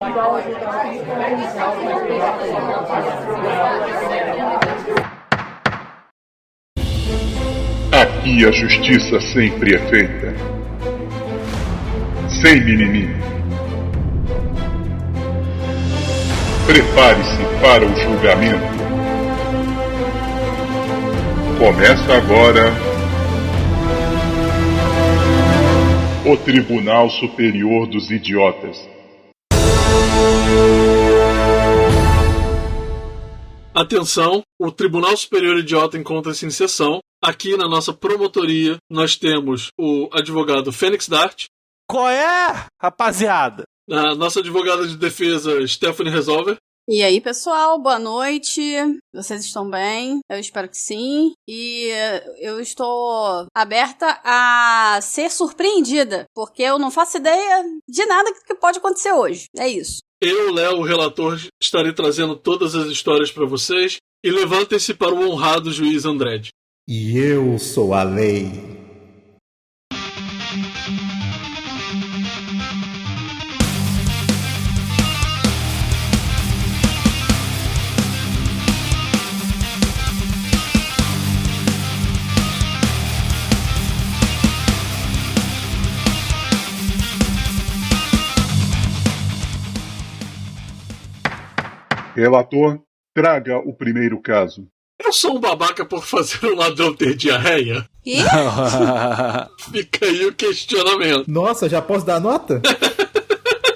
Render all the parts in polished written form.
Aqui a justiça sempre é feita, sem mimimi. Prepare-se para o julgamento. Começa agora o Tribunal Superior dos Idiotas. Atenção, o Tribunal Superior Idiota encontra-se em sessão. Aqui na nossa promotoria nós temos o advogado Fênix Dart. Qual é, rapaziada? A nossa advogada de defesa Stephanie Resolver. E aí, pessoal, boa noite. Vocês estão bem? Eu espero que sim. E eu estou aberta a ser surpreendida, porque eu não faço ideia de nada que pode acontecer hoje. É isso. Eu, Léo, o relator, estarei trazendo todas as histórias para vocês. E levantem-se para o honrado juiz Andredi. E eu sou a lei. Relator, traga o primeiro caso. Eu sou um babaca por fazer um ladrão ter diarreia? Quê? Fica aí o questionamento. Nossa, já posso dar nota?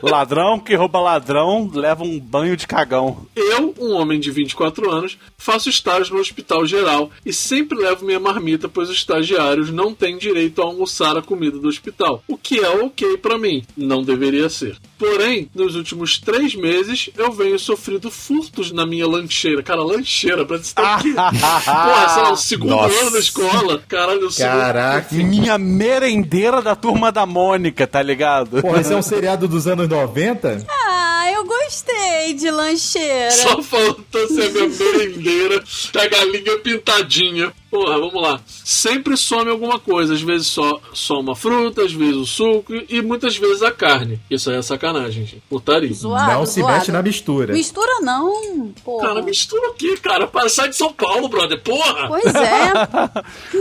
Ladrão que rouba ladrão leva um banho de cagão. Eu, um homem de 24 anos, faço estágio no hospital geral e sempre levo minha marmita, pois os estagiários não têm direito a almoçar a comida do hospital. O que é ok pra mim, não deveria ser. Porém, nos últimos 3 meses, eu venho sofrendo furtos na minha lancheira. Cara, lancheira, parece estar aqui. Porra, sei lá, o segundo ano da escola. Caralho, eu sou... Caraca. Minha merendeira da Turma da Mônica, tá ligado? Porra, esse é um seriado dos anos 90? Ah, eu gostei de lancheira. Só faltou ser minha merendeira da galinha pintadinha. Porra, vamos lá. Sempre some alguma coisa. Às vezes só uma fruta, às vezes o suco e muitas vezes a carne. Isso aí é sacanagem, gente. Putaria. Zoado, Não se mexe na mistura. Mistura não, porra. Cara, mistura o quê, cara? Para sair de São Paulo, brother. Porra! Pois é.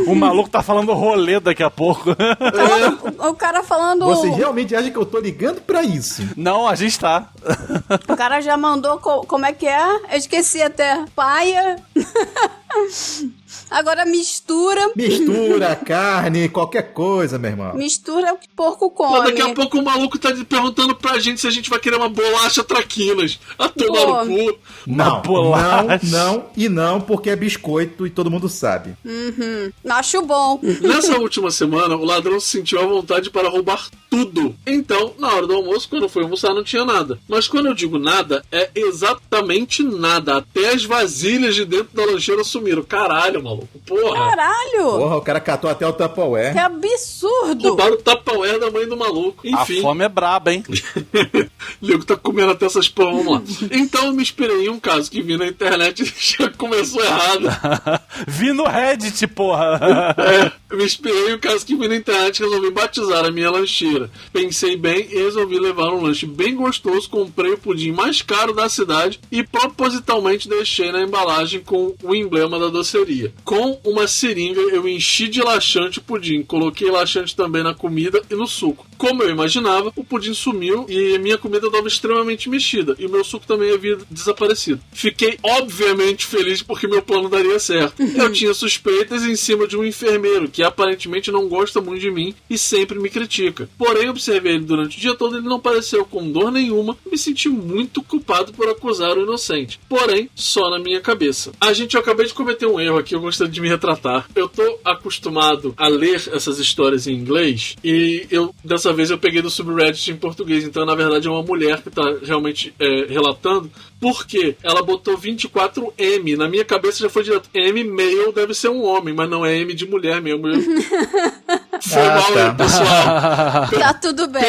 O maluco tá falando rolê daqui a pouco. O cara falando... Vocês realmente acham que eu tô ligando pra isso? Não, a gente tá. O cara já mandou... Como é que é? Eu esqueci até. Paia. Agora mistura. Mistura, carne, qualquer coisa, meu irmão. Mistura é o que porco come. Pô, daqui a pouco o maluco tá perguntando pra gente se a gente vai querer uma bolacha traquinas. A tomar no cu. Não, porque é biscoito e todo mundo sabe. Acho bom. Nessa última semana, o ladrão se sentiu à vontade para roubar tudo. Então, na hora do almoço, quando eu fui almoçar, não tinha nada. Mas quando eu digo nada, é exatamente nada. Até as vasilhas de dentro da lancheira sumiram. Caralho, maluco. Porra. Caralho. Porra, o cara catou até o Tupperware. Que absurdo. Roubaram o Tupperware da mãe do maluco. Enfim. A fome é braba, hein? Ligo tá comendo até essas porra, vamos lá. Então eu me inspirei em um caso que vi na internet e já começou errado. Vi no Reddit, porra. Eu me inspirei em um caso que vi na internet e resolvi batizar a minha lancheira. Pensei bem e resolvi levar um lanche bem gostoso. Comprei o pudim mais caro da cidade e propositalmente deixei na embalagem com o emblema da doceria. Com uma seringa eu enchi de laxante o pudim. Coloquei laxante também na comida e no suco. Como eu imaginava, o pudim sumiu e minha comida estava extremamente mexida. E o meu suco também havia desaparecido. Fiquei obviamente feliz porque meu plano daria certo. Eu tinha suspeitas em cima de um enfermeiro que aparentemente não gosta muito de mim e sempre me critica. Porém, observei ele durante o dia todo e ele não pareceu com dor nenhuma. Me senti muito culpado por acusar o inocente. Porém, só na minha cabeça. Eu acabei de cometer um erro aqui, eu gostaria de me retratar. Eu tô acostumado a ler essas histórias em inglês e dessa vez eu peguei do subreddit em português. Então, na verdade, é uma mulher que tá realmente relatando. Porque ela botou 24M. Na minha cabeça já foi direto. M, male, deve ser um homem, mas não é M de mulher mesmo. Foi mal aí, pessoal. Tá tudo bem.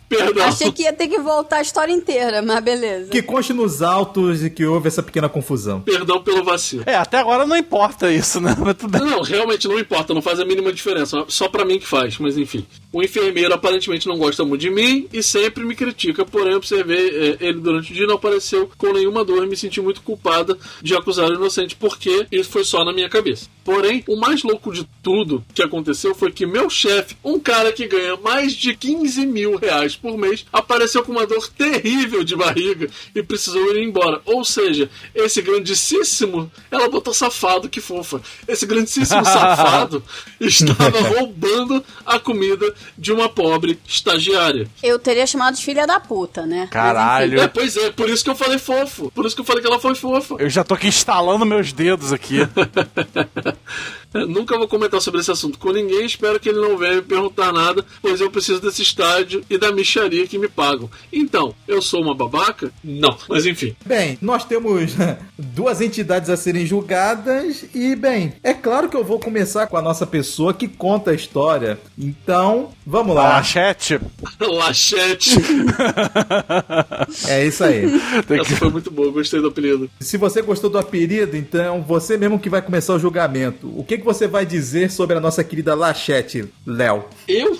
Perdão. Achei que ia ter que voltar a história inteira, mas beleza. Que conste nos autos e que houve essa pequena confusão. Perdão pelo vacilo. Até agora não importa isso, né? Mas tudo bem. Não, realmente não importa, não faz a mínima diferença. Só pra mim que faz, mas enfim. O enfermeiro aparentemente não gosta muito de mim e sempre me critica, porém observei ele durante o dia e não apareceu com nenhuma dor e me senti muito culpada de acusar o inocente, porque isso foi só na minha cabeça. Porém, o mais louco de tudo que aconteceu foi que meu chefe, um cara que ganha mais de 15 mil reais por mês, apareceu com uma dor terrível de barriga e precisou ir embora. Ou seja, esse grandíssimo, ela botou safado, que fofa, esse grandíssimo safado estava roubando a comida de uma pobre estagiária. Eu teria chamado de filha da puta, né? Caralho. Pois é, por isso que eu falei fofo. Por isso que eu falei que ela foi fofa. Eu já tô aqui instalando meus dedos aqui. Nunca vou comentar sobre esse assunto com ninguém. Espero que ele não venha me perguntar nada, pois eu preciso desse estádio e da mixaria que me pagam. Então, eu sou uma babaca? Não, mas enfim. Bem, nós temos 2 entidades a serem julgadas e, bem, é claro que eu vou começar com a nossa pessoa que conta a história. Então, vamos lá. Lachete. Lachete. É isso aí. Essa foi muito boa, gostei do apelido. Se você gostou do apelido, então você mesmo que vai começar o julgamento. O que você vai dizer sobre a nossa querida Lachete, Léo? Eu?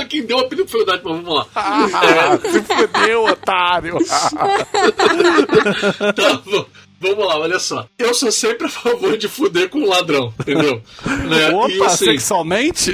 Quem deu o apelido foi o Dati, mas vamos lá. Se fudeu, otário. Tá bom. Vamos lá, olha só. Eu sou sempre a favor de fuder com o ladrão, entendeu? Né? Opa, e, assim, sexualmente?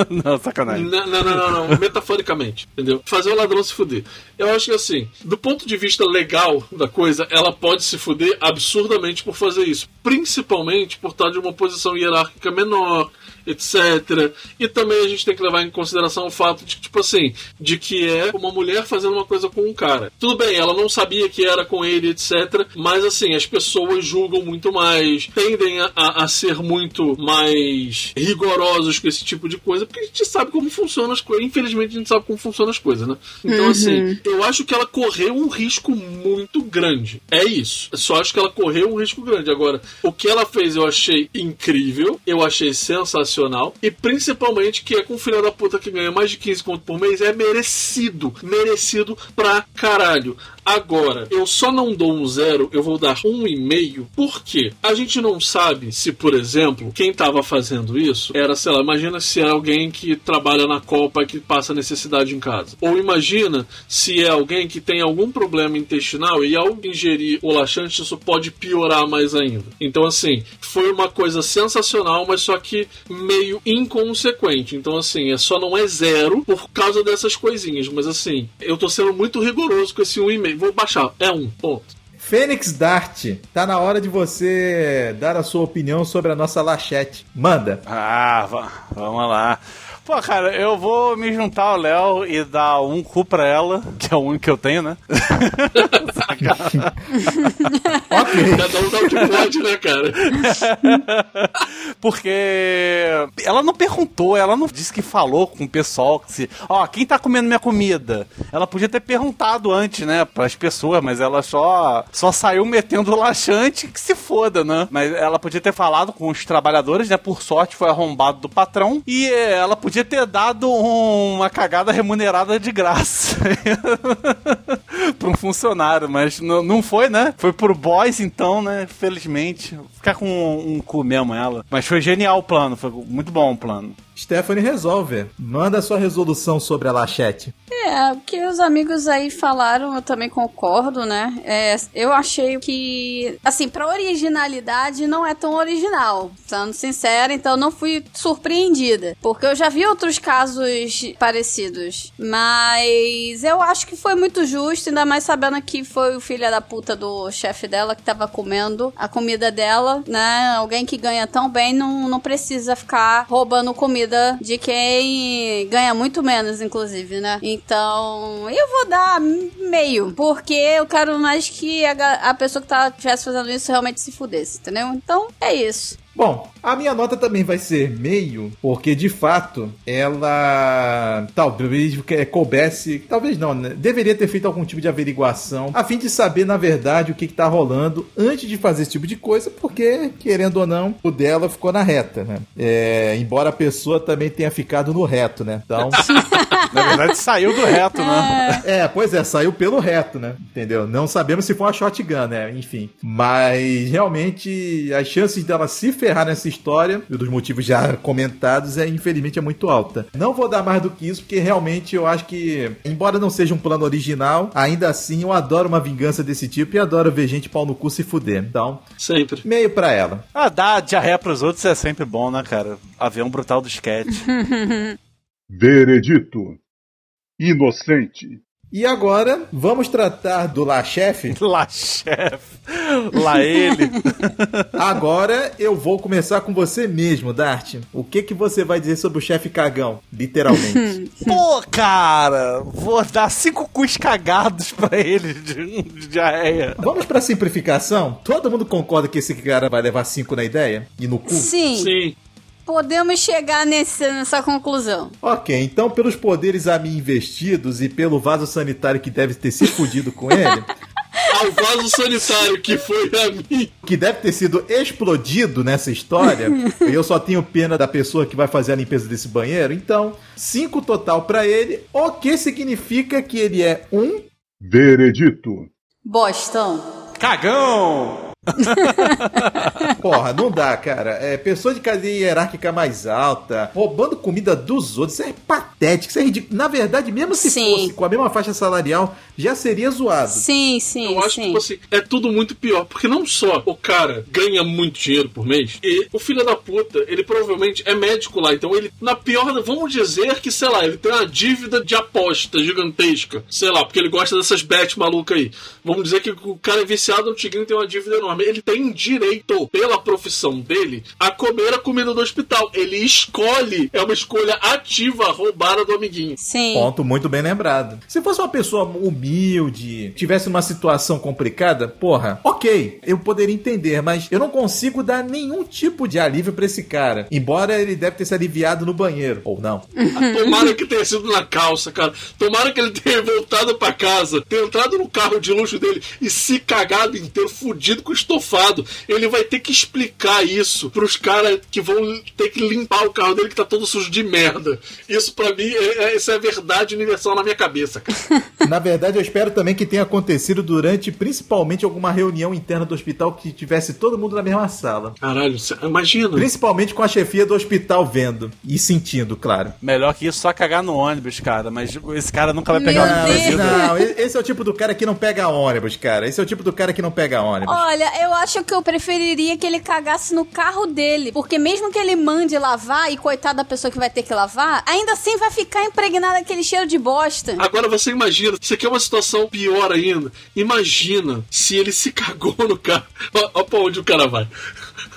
Não, sacanagem. Não, metaforicamente, entendeu? Fazer o ladrão se fuder. Eu acho que assim, do ponto de vista legal da coisa, ela pode se fuder absurdamente por fazer isso. Principalmente por estar de uma posição hierárquica menor, etc. E também a gente tem que levar em consideração o fato de, tipo assim, de que é uma mulher fazendo uma coisa com um cara. Tudo bem, ela não sabia que era com ele, etc. Mas assim, as pessoas julgam muito mais, tendem a ser muito mais rigorosos com esse tipo de coisa, porque a gente sabe como funcionam as coisas. Infelizmente a gente sabe como funcionam as coisas, né? Então assim, eu acho que ela correu um risco muito grande. É isso. Eu só acho que ela correu um risco grande. Agora, o que ela fez eu achei incrível, eu achei sensacional, e principalmente que é com o filho da puta que ganha mais de 15 conto por mês, é merecido. Merecido pra caralho. Agora, eu só não dou um 0, eu vou dar 1,5, porque a gente não sabe se, por exemplo, quem estava fazendo isso era, sei lá, imagina se é alguém que trabalha na Copa e que passa necessidade em casa. Ou imagina se é alguém que tem algum problema intestinal e ao ingerir o laxante isso pode piorar mais ainda. Então, assim, foi uma coisa sensacional, mas só que meio inconsequente. Então, assim, só não é 0 por causa dessas coisinhas. Mas, assim, eu tô sendo muito rigoroso com esse 1,5. Vou baixar. É 1. Ponto. Fênix Dart, tá na hora de você dar a sua opinião sobre a nossa Lachete. Manda. Vamos lá. Pô, cara, eu vou me juntar ao Léo e dar um cu pra ela, que é o único que eu tenho, né? Ok. Cada um dá o que pode, né, cara? Porque ela não perguntou, ela não disse que falou com o pessoal, que se, quem tá comendo minha comida? Ela podia ter perguntado antes, né, pras pessoas, mas ela só saiu metendo o laxante, que se foda, né? Mas ela podia ter falado com os trabalhadores, né, por sorte foi arrombado do patrão, e ela podia ter dado uma cagada remunerada de graça pra um funcionário, mas não foi, né? Foi pro boss, então, né? Felizmente. Ficar com um cu mesmo ela. Mas foi genial o plano, foi muito bom o plano. Stephanie resolve. Manda a sua resolução sobre a Lachete. O que os amigos aí falaram, eu também concordo, né? Eu achei que, assim, pra originalidade não é tão original, sendo sincera, então não fui surpreendida, porque eu já vi outros casos parecidos, mas eu acho que foi muito justo, ainda mais sabendo que foi o filho da puta do chefe dela que tava comendo a comida dela, né? Alguém que ganha tão bem não precisa ficar roubando comida de quem ganha muito menos, inclusive, né? Então, eu vou dar meio, porque eu quero mais que a pessoa que estivesse fazendo isso realmente se fudesse, entendeu? Então, é isso. Bom, a minha nota também vai ser meio, porque de fato ela talvez coubesse, talvez não, né? Deveria ter feito algum tipo de averiguação a fim de saber na verdade o que tá rolando antes de fazer esse tipo de coisa, porque querendo ou não, o dela ficou na reta, né? Embora a pessoa também tenha ficado no reto, né? Então Na verdade, saiu do reto, né? Pois é, saiu pelo reto, né? Entendeu? Não sabemos se foi uma shotgun, né? Enfim. Mas, realmente, as chances dela se ferrar nessa história, e dos motivos já comentados, infelizmente, é muito alta. Não vou dar mais do que isso, porque realmente eu acho que, embora não seja um plano original, ainda assim eu adoro uma vingança desse tipo e adoro ver gente pau no cu se fuder. Então, sempre. Meio pra ela. Dar diarreia pros outros é sempre bom, né, cara? Avião brutal do sketch. Veredito. Inocente. E agora, vamos tratar do lá chefe? Lá chefe. Lá ele. Agora eu vou começar com você mesmo, Dart. O que você vai dizer sobre o chefe cagão? Literalmente. Pô, cara, vou dar 5 cus cagados pra ele de diarreia. Vamos pra simplificação? Todo mundo concorda que esse cara vai levar 5 na ideia? E no cu? Sim. Podemos chegar nessa conclusão. Ok, então pelos poderes a mim investidos e pelo vaso sanitário que deve ter se fudido com ele... Ao vaso sanitário que foi a mim. Que deve ter sido explodido nessa história. E eu só tenho pena da pessoa que vai fazer a limpeza desse banheiro. Então, 5 total pra ele. O que significa que ele é um... Veredito. Bostão. Cagão! Porra, não dá, cara. Pessoa de cadeia hierárquica mais alta, roubando comida dos outros, isso é patético, isso é ridículo. Na verdade, mesmo se fosse com a mesma faixa salarial, já seria zoado. Sim. Eu acho que, tipo assim, é tudo muito pior, porque não só o cara ganha muito dinheiro por mês, e o filho da puta, ele provavelmente é médico lá, então ele, na pior, vamos dizer que, sei lá, ele tem uma dívida de aposta gigantesca, sei lá, porque ele gosta dessas bets malucas aí. Vamos dizer que o cara é viciado no tigrinho e tem uma dívida enorme. Ele tem direito, pela profissão dele, a comer a comida do hospital. Ele escolhe, é uma escolha ativa, roubada do amiguinho. Sim. Ponto muito bem lembrado. Se fosse uma pessoa humilde, tivesse uma situação complicada, porra, ok, eu poderia entender, mas eu não consigo dar nenhum tipo de alívio pra esse cara. Embora ele deve ter se aliviado no banheiro, ou não. Tomara que tenha sido na calça, cara. Tomara que ele tenha voltado pra casa, tenha entrado no carro de luxo dele e se cagado inteiro, fudido com estofado. Ele vai ter que explicar isso pros caras que vão ter que limpar o carro dele que tá todo sujo de merda. Isso pra mim, essa é a verdade universal na minha cabeça, cara. Na verdade, eu espero também que tenha acontecido durante, principalmente, alguma reunião interna do hospital que tivesse todo mundo na mesma sala. Caralho, imagina. Principalmente com a chefia do hospital vendo e sentindo, claro. Melhor que isso, só cagar no ônibus, cara. Mas esse cara nunca vai pegar o ônibus. Não, esse é o tipo do cara que não pega ônibus, cara. Esse é o tipo do cara que não pega ônibus. Olha, eu acho que eu preferiria que ele cagasse no carro dele. Porque mesmo que ele mande lavar, e coitada da pessoa que vai ter que lavar, ainda assim vai ficar impregnado aquele cheiro de bosta. Agora você imagina, isso aqui é uma situação pior ainda. Imagina se ele se cagou no carro. Olha pra onde o cara vai.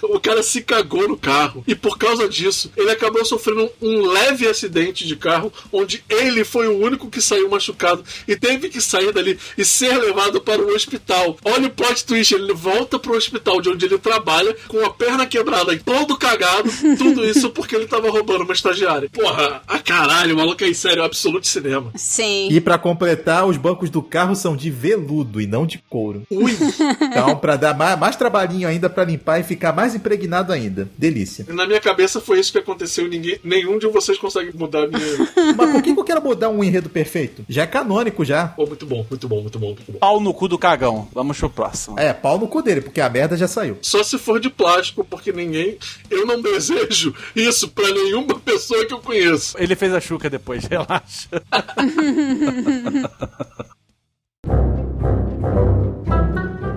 O cara se cagou no carro. E por causa disso, ele acabou sofrendo um leve acidente de carro, onde ele foi o único que saiu machucado e teve que sair dali e ser levado para o hospital. Olha o plot twist, ele volta pro hospital de onde ele trabalha com a perna quebrada e todo cagado. Tudo isso porque ele tava roubando uma estagiária. Porra, caralho, o maluco é sério, absoluto cinema. Sim. E pra completar, os bancos do carro são de veludo e não de couro. Ui! Então, pra dar mais trabalhinho ainda pra limpar e ficar mais impregnado ainda. Delícia. Na minha cabeça foi isso que aconteceu e nenhum de vocês consegue mudar a minha... Mas por que eu quero mudar um enredo perfeito? Já é canônico, já. Pô, muito bom, muito bom, muito bom, muito bom. Pau no cu do cagão. Vamos pro próximo. Pau no cu dele, porque a merda já saiu. Só se for de plástico, porque eu não desejo isso pra nenhuma pessoa que eu conheço. Ele fez a chuca depois, relaxa.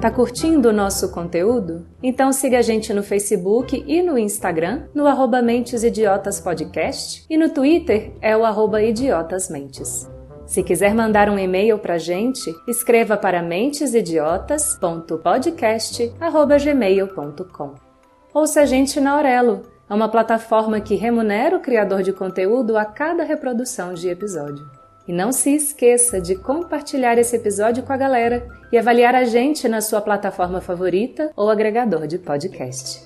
Tá curtindo o nosso conteúdo? Então siga a gente no Facebook e no Instagram, no @MentesIdiotasPodcast, e no Twitter é o @idiotasmentes. Se quiser mandar um e-mail pra gente, escreva para mentesidiotas.podcast@gmail.com. Ouça a gente na Aurelo, é uma plataforma que remunera o criador de conteúdo a cada reprodução de episódio. E não se esqueça de compartilhar esse episódio com a galera e avaliar a gente na sua plataforma favorita ou agregador de podcast.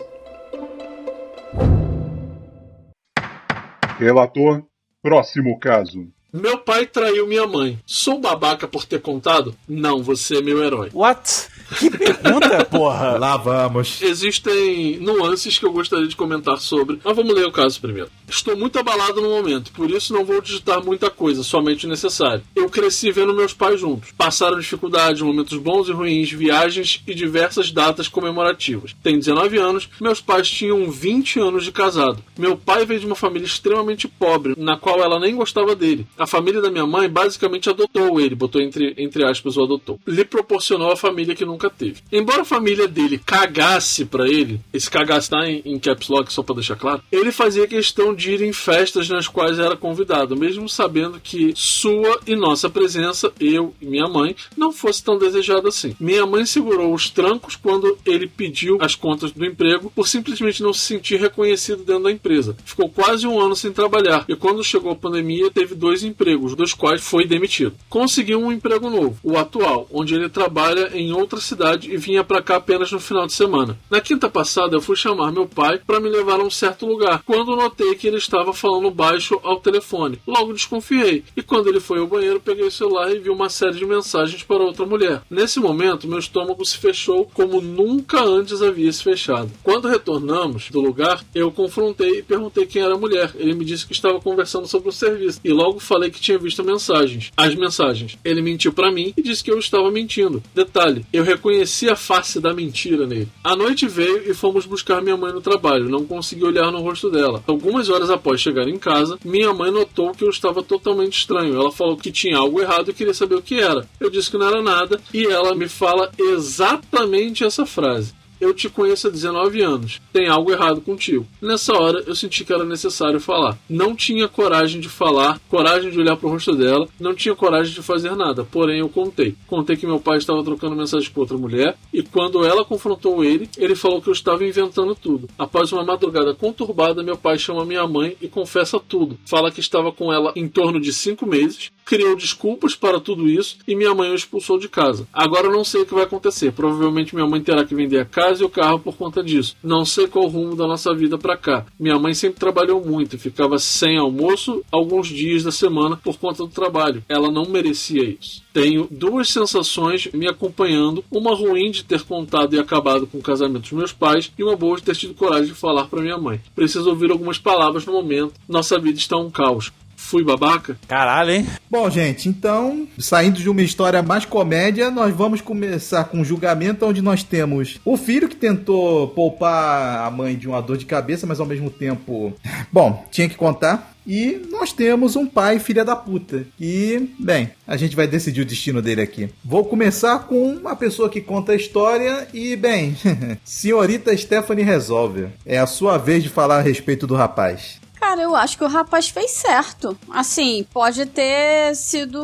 Relator, próximo caso. Meu pai traiu minha mãe. Sou babaca por ter contado? Não, você é meu herói. What? Que pergunta, porra? Lá vamos. Existem nuances que eu gostaria de comentar sobre, mas vamos ler o caso primeiro. Estou muito abalado no momento, por isso não vou digitar muita coisa, somente o necessário. Eu cresci vendo meus pais juntos. Passaram dificuldades, momentos bons e ruins, viagens e diversas datas comemorativas. Tenho 19 anos, meus pais tinham 20 anos de casado. Meu pai veio de uma família extremamente pobre, na qual ela nem gostava dele. A família da minha mãe basicamente adotou ele, botou entre aspas o adotou. Lhe proporcionou a família que nunca teve. Embora a família dele cagasse pra ele, esse cagasse tá em caps lock só pra deixar claro, ele fazia questão de ir em festas nas quais era convidado, mesmo sabendo que sua e nossa presença, eu e minha mãe, não fosse tão desejada assim. Minha mãe segurou os trancos quando ele pediu as contas do emprego por simplesmente não se sentir reconhecido dentro da empresa. Ficou quase um ano sem trabalhar e quando chegou a pandemia teve 2 empregos, dos quais foi demitido. Conseguiu um emprego novo, o atual, onde ele trabalha em outra cidade e vinha pra cá apenas no final de semana. Na quinta passada eu fui chamar meu pai para me levar a um certo lugar, quando notei que ele estava falando baixo ao telefone. Logo desconfiei, e quando ele foi ao banheiro peguei o celular e vi uma série de mensagens para outra mulher. Nesse momento meu estômago se fechou como nunca antes havia se fechado. Quando retornamos do lugar, eu confrontei e perguntei quem era a mulher. Ele me disse que estava conversando sobre o serviço, e logo falei que tinha visto as mensagens. Ele mentiu para mim e disse que eu estava mentindo. Detalhe, eu reconheci a face da mentira nele. A noite veio e fomos buscar minha mãe no trabalho. Não consegui olhar no rosto dela. Algumas horas após chegar em casa, minha mãe notou que eu estava totalmente estranho. Ela falou que tinha algo errado e queria saber o que era. Eu disse que não era nada e ela me fala exatamente essa frase: eu te conheço há 19 anos. Tem algo errado contigo. Nessa hora, eu senti que era necessário falar. Não tinha coragem de falar, coragem de olhar para o rosto dela, não tinha coragem de fazer nada. Porém, eu contei. Contei que meu pai estava trocando mensagem com outra mulher e quando ela confrontou ele falou que eu estava inventando tudo. Após uma madrugada conturbada, meu pai chama minha mãe e confessa tudo. Fala que estava com ela em torno de 5 meses, criou desculpas para tudo isso e minha mãe o expulsou de casa. Agora eu não sei o que vai acontecer. Provavelmente minha mãe terá que vender a casa e o carro por conta disso. Não sei qual o rumo da nossa vida pra cá. Minha mãe sempre trabalhou muito e ficava sem almoço alguns dias da semana por conta do trabalho. Ela não merecia isso. Tenho 2 sensações me acompanhando, uma ruim de ter contado e acabado com o casamento dos meus pais e uma boa de ter tido coragem de falar pra minha mãe. Preciso ouvir algumas palavras no momento. Nossa vida está um caos. Fui babaca? Caralho, hein? Bom, gente, então, saindo de uma história mais comédia, nós vamos começar com um julgamento onde nós temos o filho que tentou poupar a mãe de uma dor de cabeça, mas ao mesmo tempo, bom, tinha que contar. E nós temos um pai filha da puta. E, bem, a gente vai decidir o destino dele aqui. Vou começar com uma pessoa que conta a história e, bem, senhorita Stephanie resolve. É a sua vez de falar a respeito do rapaz. Cara, eu acho que o rapaz fez certo. Assim, pode ter sido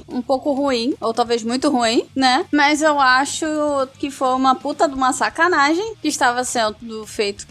um pouco ruim, ou talvez muito ruim, né? Mas eu acho que foi uma puta de uma sacanagem que estava sendo feito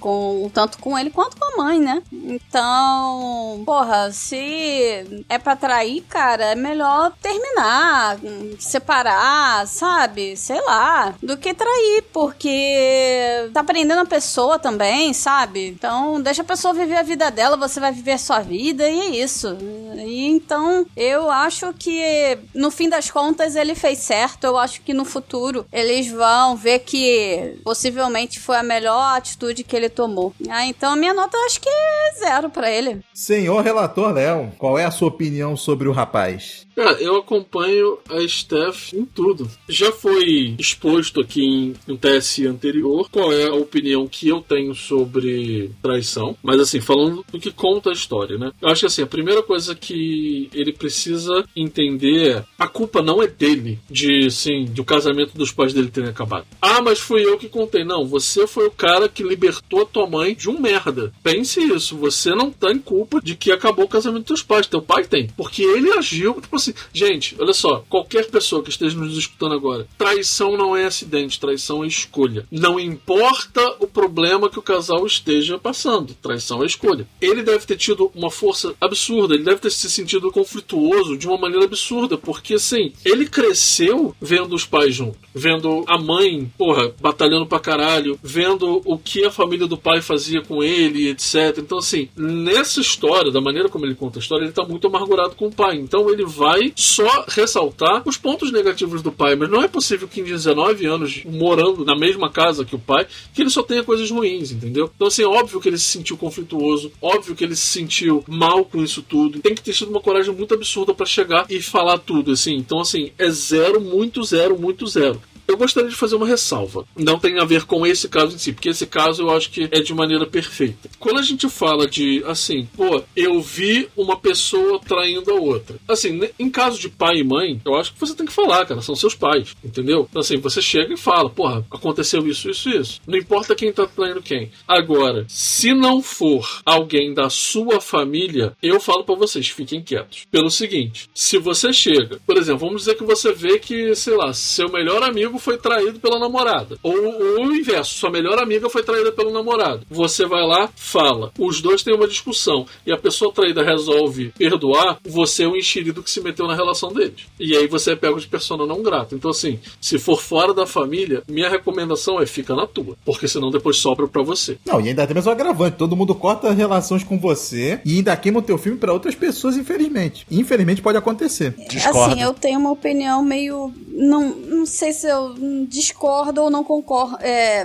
tanto com ele quanto com a mãe, né? Então, porra, se é pra trair, cara, é melhor terminar, separar, sabe? Sei lá, do que trair, porque tá prendendo a pessoa também, sabe? Então, deixa a pessoa viver a vida dela, você vai viver a sua vida e é isso. E então, eu acho que no fim das contas ele fez certo. Eu acho que no futuro eles vão ver que possivelmente foi a melhor atitude que ele tomou. Então a minha nota acho que é 0 pra ele. Senhor relator Léo, qual é a sua opinião sobre o rapaz? Cara, eu acompanho a Steph em tudo. Já foi exposto aqui em um TSI anterior qual é a opinião que eu tenho sobre traição. Mas assim, falando do que conta a história, né? Eu acho que assim, a primeira coisa que ele precisa entender é a culpa não é dele de o casamento dos pais dele terem acabado. Ah, mas fui eu que contei. Não, você foi o cara que libertou a tua mãe de um merda. Pense isso, você não tem culpa de que acabou o casamento dos teus pais. Teu pai tem. Porque ele agiu, tipo assim, gente, olha só, qualquer pessoa que esteja nos escutando agora, traição não é acidente, traição é escolha. Não importa o problema que o casal esteja passando, traição é escolha. Ele deve ter tido uma força absurda, ele deve ter se sentido conflituoso de uma maneira absurda, porque assim, ele cresceu vendo os pais juntos, vendo a mãe, porra, batalhando pra caralho, vendo o que a família do pai fazia com ele, etc. Então assim, nessa história, da maneira como ele conta a história, ele tá muito amargurado com o pai, então ele vai vai só ressaltar os pontos negativos do pai, mas não é possível que em 19 anos, morando na mesma casa que o pai, que ele só tenha coisas ruins, entendeu? Então, assim, óbvio que ele se sentiu conflituoso, óbvio que ele se sentiu mal com isso tudo, tem que ter sido uma coragem muito absurda pra chegar e falar tudo, assim. Então, assim, é zero, muito zero, muito zero. Eu gostaria de fazer uma ressalva. Não tem a ver com esse caso em si, porque esse caso eu acho que é de maneira perfeita. Quando a gente fala de, assim, pô, eu vi uma pessoa traindo a outra. Assim, em caso de pai e mãe, eu acho que você tem que falar, cara, são seus pais, entendeu? Então, assim, você chega e fala, porra, aconteceu isso, isso, isso. Não importa quem tá traindo quem. Agora, se não for alguém da sua família, eu falo pra vocês, fiquem quietos. Pelo seguinte, se você chega, por exemplo, vamos dizer que você vê que, sei lá, seu melhor amigo foi traído pela namorada. Ou o inverso, sua melhor amiga foi traída pelo namorado. Você vai lá, fala. Os dois têm uma discussão e a pessoa traída resolve perdoar, você é o enxerido que se meteu na relação deles. E aí você é pego de persona não grata. Então, assim, se for fora da família, minha recomendação é fica na tua. Porque senão depois sobra pra você. Não, e ainda tem mais um agravante. Todo mundo corta relações com você e ainda queima o teu filme pra outras pessoas, infelizmente. Infelizmente pode acontecer. Discordo. Assim, eu tenho uma opinião meio... Não sei se eu discordo ou não concordo.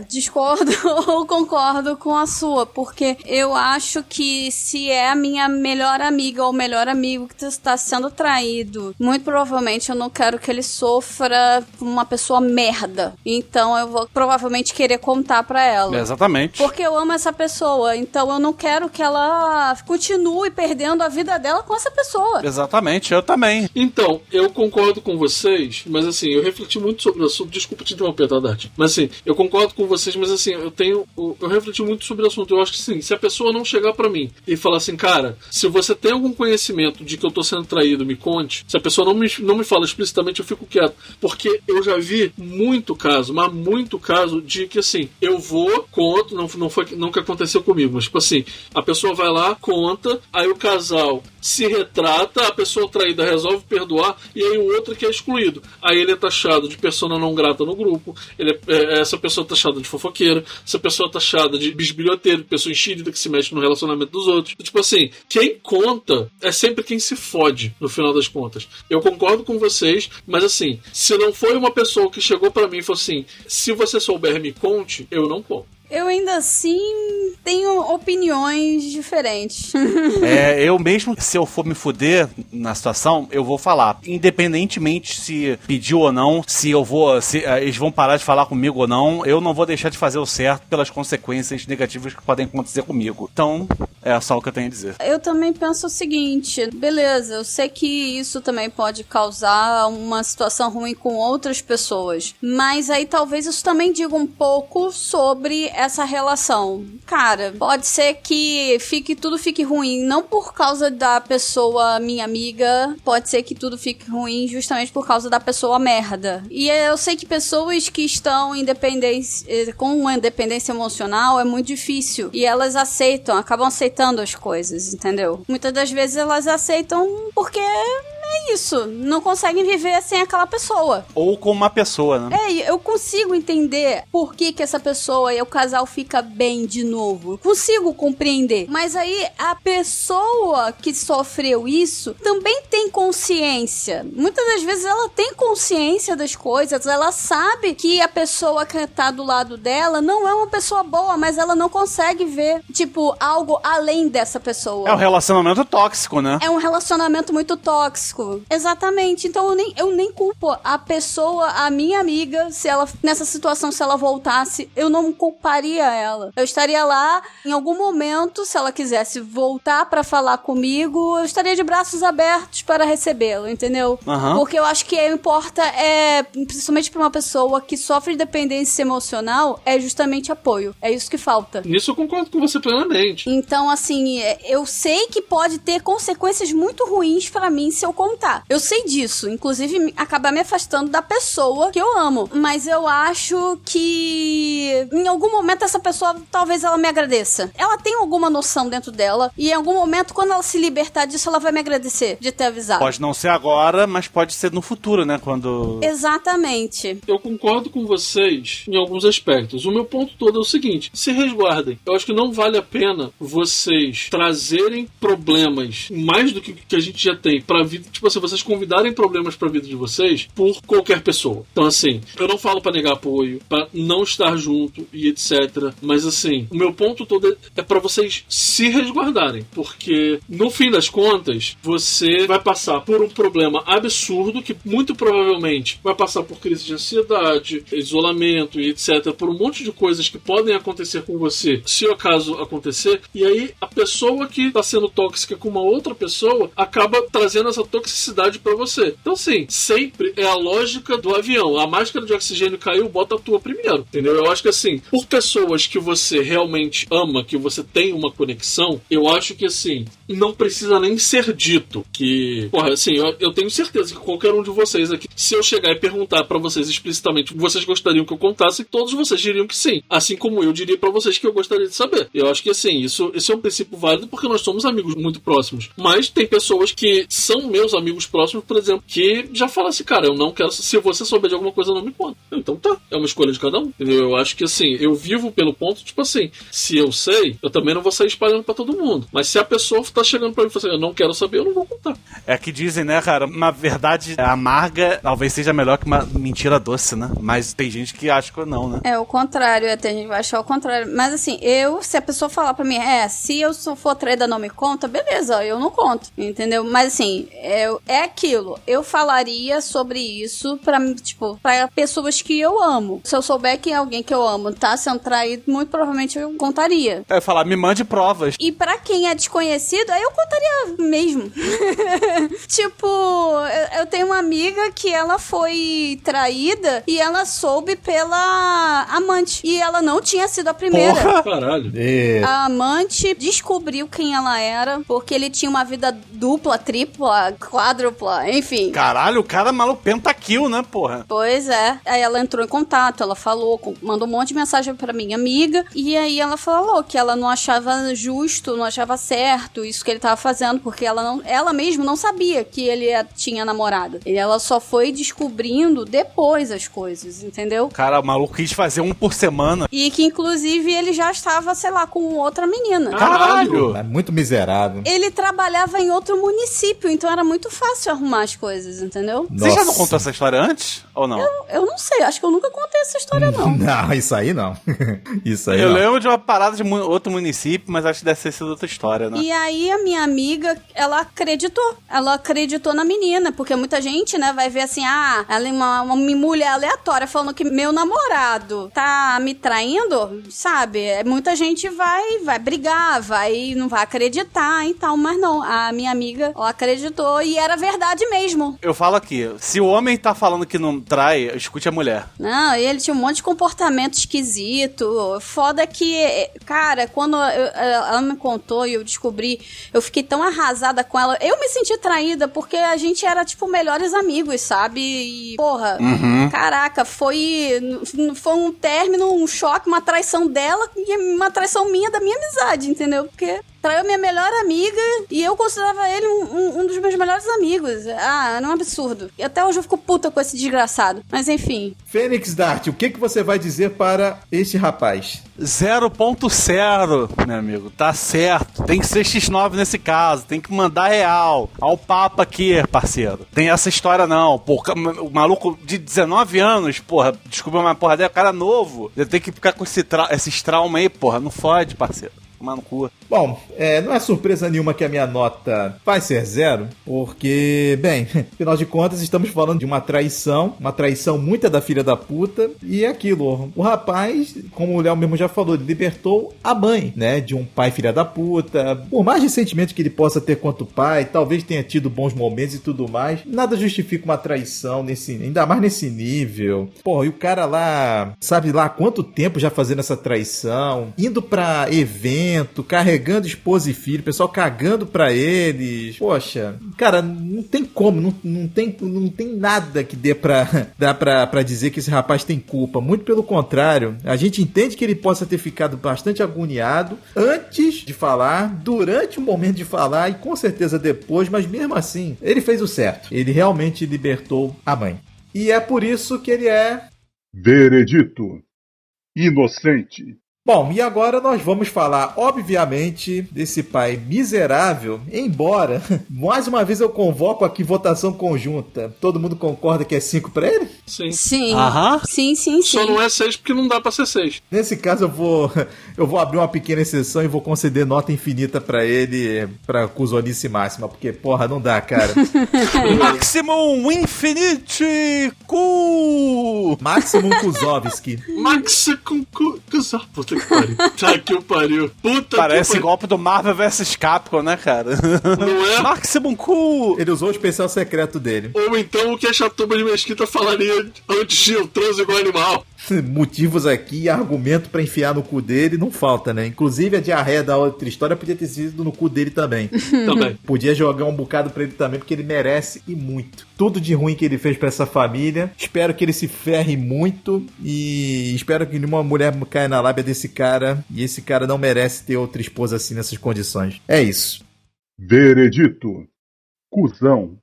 Discordo ou concordo com a sua. Porque eu acho que se é a minha melhor amiga ou o melhor amigo que está sendo traído, muito provavelmente eu não quero que ele sofra uma pessoa merda. Então eu vou provavelmente querer contar pra ela. Exatamente. Porque eu amo essa pessoa. Então eu não quero que ela continue perdendo a vida dela com essa pessoa. Exatamente, eu também. Então, eu concordo com vocês, mas assim, eu refleti muito sobre o assunto. Desculpa te interromper, tá, Dati? Mas assim, eu concordo com vocês, mas assim, eu refleti muito sobre o assunto. Eu acho que sim, se a pessoa não chegar pra mim e falar assim, cara, se você tem algum conhecimento de que eu tô sendo traído, me conte. Se a pessoa não me fala explicitamente, eu fico quieto. Porque eu já vi muito caso, mas muito caso de que assim, eu vou, conto, não que aconteceu comigo, mas tipo assim, a pessoa vai lá, conta, aí o casal se retrata, a pessoa traída resolve perdoar, e aí o outro que é excluído. Aí ele é taxado de persona não grata no grupo, essa pessoa é taxada de fofoqueira, essa pessoa é taxada de bisbilhoteiro, de pessoa enxerida que se mexe no relacionamento dos outros. Tipo assim, quem conta é sempre quem se fode, no final das contas. Eu concordo com vocês, mas assim, se não foi uma pessoa que chegou pra mim e falou assim, se você souber me conte, eu não conto. Eu ainda assim tenho opiniões diferentes. Eu mesmo, se eu for me fuder na situação, eu vou falar. Independentemente se pediu ou não, se eles vão parar de falar comigo ou não, eu não vou deixar de fazer o certo pelas consequências negativas que podem acontecer comigo. Então, é só o que eu tenho a dizer. Eu também penso o seguinte, beleza, eu sei que isso também pode causar uma situação ruim com outras pessoas, mas aí talvez isso também diga um pouco sobre essa relação. Cara, pode ser que tudo fique ruim, não por causa da pessoa minha amiga, pode ser que tudo fique ruim justamente por causa da pessoa merda. E eu sei que pessoas que estão com uma independência emocional é muito difícil, e elas acabam aceitando as coisas, entendeu? Muitas das vezes elas aceitam porque é isso, não conseguem viver sem aquela pessoa. Ou com uma pessoa, né? Eu consigo entender por que essa pessoa e o casal fica bem de novo. Eu consigo compreender. Mas aí a pessoa que sofreu isso também tem consciência. Muitas das vezes ela tem consciência das coisas, ela sabe que a pessoa que tá do lado dela não é uma pessoa boa, mas ela não consegue ver, tipo, algo além dessa pessoa. É um relacionamento tóxico, né? É um relacionamento muito tóxico. Exatamente. Então eu nem culpo a pessoa, a minha amiga, se ela, nessa situação, se ela voltasse, eu não culparia ela. Eu estaria lá, em algum momento, se ela quisesse voltar pra falar comigo, eu estaria de braços abertos para recebê-lo, entendeu? Uhum. Porque eu acho que importa, principalmente pra uma pessoa que sofre de dependência emocional, é justamente apoio. É isso que falta. Nisso eu concordo com você plenamente. Então, assim, eu sei que pode ter consequências muito ruins pra mim se eu contar. Eu sei disso. Inclusive, acabar me afastando da pessoa que eu amo. Mas eu acho que em algum momento essa pessoa, talvez ela me agradeça. Ela tem alguma noção dentro dela e em algum momento, quando ela se libertar disso, ela vai me agradecer de ter avisado. Pode não ser agora, mas pode ser no futuro, né? Quando... Exatamente. Eu concordo com vocês em alguns aspectos. O meu ponto todo é o seguinte: se resguardem. Eu acho que não vale a pena vocês trazerem problemas mais do que a gente já tem pra vida. Tipo tipo assim, vocês convidarem problemas pra vida de vocês por qualquer pessoa. Então, assim, eu não falo pra negar apoio, pra não estar junto e etc. Mas, assim, o meu ponto todo é pra vocês se resguardarem. Porque, no fim das contas, você vai passar por um problema absurdo que, muito provavelmente, vai passar por crise de ansiedade, isolamento e etc. Por um monte de coisas que podem acontecer com você, se o acaso acontecer. E aí, a pessoa que tá sendo tóxica com uma outra pessoa acaba trazendo essa toxicidade pra você. Então, assim, sempre é a lógica do avião. A máscara de oxigênio caiu, bota a tua primeiro, entendeu? Eu acho que, assim, por pessoas que você realmente ama, que você tem uma conexão, eu acho que, assim, não precisa nem ser dito que... Porra, assim, eu tenho certeza que qualquer um de vocês aqui, se eu chegar e perguntar pra vocês explicitamente, vocês gostariam que eu contasse, todos vocês diriam que sim. Assim como eu diria pra vocês que eu gostaria de saber. Eu acho que, assim, isso é um princípio válido porque nós somos amigos muito próximos. Mas tem pessoas que são meus amigos próximos, por exemplo, que já falam assim, cara, eu não quero... Se você souber de alguma coisa, não me conta. Então tá, é uma escolha de cada um, entendeu? Eu acho que, assim, eu vivo pelo ponto, tipo assim, se eu sei, eu também não vou sair espalhando pra todo mundo. Mas se a pessoa tá chegando pra mim e fala assim, eu não quero saber, eu não vou contar. É que dizem, né, cara, uma verdade amarga talvez seja melhor que uma mentira doce, né? Mas tem gente que acha que não, né? É o contrário, até a gente vai achar o contrário. Mas assim, se a pessoa falar pra mim, se eu for traída não me conta, beleza, eu não conto, entendeu? Mas assim, é aquilo. Eu falaria sobre isso pra pessoas que eu amo. Se eu souber que alguém que eu amo tá sendo traído, muito provavelmente eu contaria. Eu ia falar, me mande provas. E pra quem é desconhecido, aí eu contaria mesmo. Tipo, eu tenho uma amiga que ela foi traída e ela soube pela amante. E ela não tinha sido a primeira. Porra. Caralho. A amante descobriu quem ela era, porque ele tinha uma vida dupla, tripla, quádrupla, enfim. Caralho, o cara é maluco pentakill, né, porra? Pois é. Aí ela entrou em contato, ela falou, mandou um monte de mensagem pra minha amiga, e aí ela falou que ela não achava justo, não achava certo isso que ele tava fazendo, porque ela mesma não sabia que ele tinha namorada. E ela só foi descobrindo depois as coisas, entendeu? Cara, o maluco quis fazer um por semana. E que, inclusive, ele já estava, sei lá, com outra menina. Caralho! É muito miserável. Ele trabalhava em outro município, então era muito fácil arrumar as coisas, entendeu? Você já não contou essa história antes? Ou não? Eu não sei, acho que eu nunca contei essa história, não. Não, isso aí não. Isso aí Eu não. lembro de uma parada de outro município, mas acho que deve ter sido outra história, né? E aí a minha amiga, ela acreditou na menina, porque muita gente, né, vai ver assim, ela é uma mulher aleatória falando que meu namorado tá me traindo, sabe? Muita gente vai brigar, não vai acreditar e tal, mas não, a minha amiga, ela acreditou e era verdade mesmo. Eu falo aqui, se o homem tá falando que não trai, escute a mulher. Não, ele tinha um monte de comportamento esquisito. Foda que, cara, quando ela me contou e eu descobri, eu fiquei tão arrasada com ela. Eu me senti traída porque a gente era, tipo, melhores amigos, sabe? E, porra, caraca, foi um término, um choque, uma traição dela e uma traição minha da minha amizade, entendeu? Porque traiu minha melhor amiga e eu considerava ele um dos meus melhores amigos. Era um absurdo. E até hoje eu fico puta com esse desgraçado. Mas enfim. Fênix Dart, o que você vai dizer para este rapaz? 0.0, meu amigo, tá certo. Tem que ser X9 nesse caso, tem que mandar real. Ao papo aqui, parceiro. Tem essa história não, porra, o maluco de 19 anos, porra, desculpa uma porra dela, cara novo. Ele tem que ficar com esses traumas aí, porra, não fode, parceiro. Tomar no cu. Bom, não é surpresa nenhuma que a minha nota vai ser 0, porque, bem, afinal de contas, estamos falando de uma traição muito da filha da puta, e é aquilo, o rapaz, como o Léo mesmo já falou, ele libertou a mãe, né, de um pai filha da puta, por mais ressentimento que ele possa ter quanto pai, talvez tenha tido bons momentos e tudo mais, nada justifica uma traição, ainda mais nesse nível. Pô, e o cara lá, sabe lá quanto tempo já fazendo essa traição, indo pra evento, carregando esposa e filho, o pessoal cagando pra eles. Poxa, cara, não tem como, não tem nada que dê pra dizer que esse rapaz tem culpa. Muito pelo contrário, a gente entende que ele possa ter ficado bastante agoniado antes de falar, durante o momento de falar e com certeza depois, mas mesmo assim, ele fez o certo. Ele realmente libertou a mãe. E é por isso que ele é... Veredito. Inocente. Bom, e agora nós vamos falar, obviamente, desse pai miserável, embora, mais uma vez eu convoco aqui votação conjunta. Todo mundo concorda que é 5 pra ele? Sim. Sim. Aham. Sim. Só não é 6 porque não dá pra ser 6. Nesse caso eu vou abrir uma pequena exceção e vou conceder nota infinita pra ele, pra cuzonice máxima, porque porra, não dá, cara. Maximum Infinite Cu! Maximum Kuzovski. Puta que pariu. Tá que o pariu. Puta Parece que pariu. golpe do Marvel vs Capcom, né, cara? Não é? Maximum Cu! Ele usou o especial secreto dele. Ou então o que a Chatuba de Mesquita falaria antes de eu transo igual animal. Motivos aqui, argumento pra enfiar no cu dele, não falta, né? Inclusive a diarreia da outra história podia ter sido no cu dele também. Também. Podia jogar um bocado pra ele também, porque ele merece e muito. Tudo de ruim que ele fez pra essa família. Espero que ele se ferre muito e espero que nenhuma mulher caia na lábia desse cara. E esse cara não merece ter outra esposa assim nessas condições. É isso. Veredito. Cusão.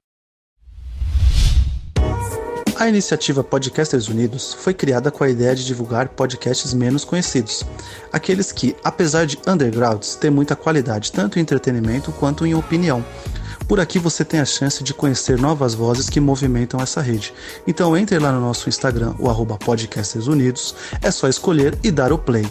A iniciativa Podcasters Unidos foi criada com a ideia de divulgar podcasts menos conhecidos, aqueles que, apesar de undergrounds, têm muita qualidade tanto em entretenimento quanto em opinião. Por aqui você tem a chance de conhecer novas vozes que movimentam essa rede. Então entre lá no nosso Instagram, o @podcastersunidos, é só escolher e dar o play.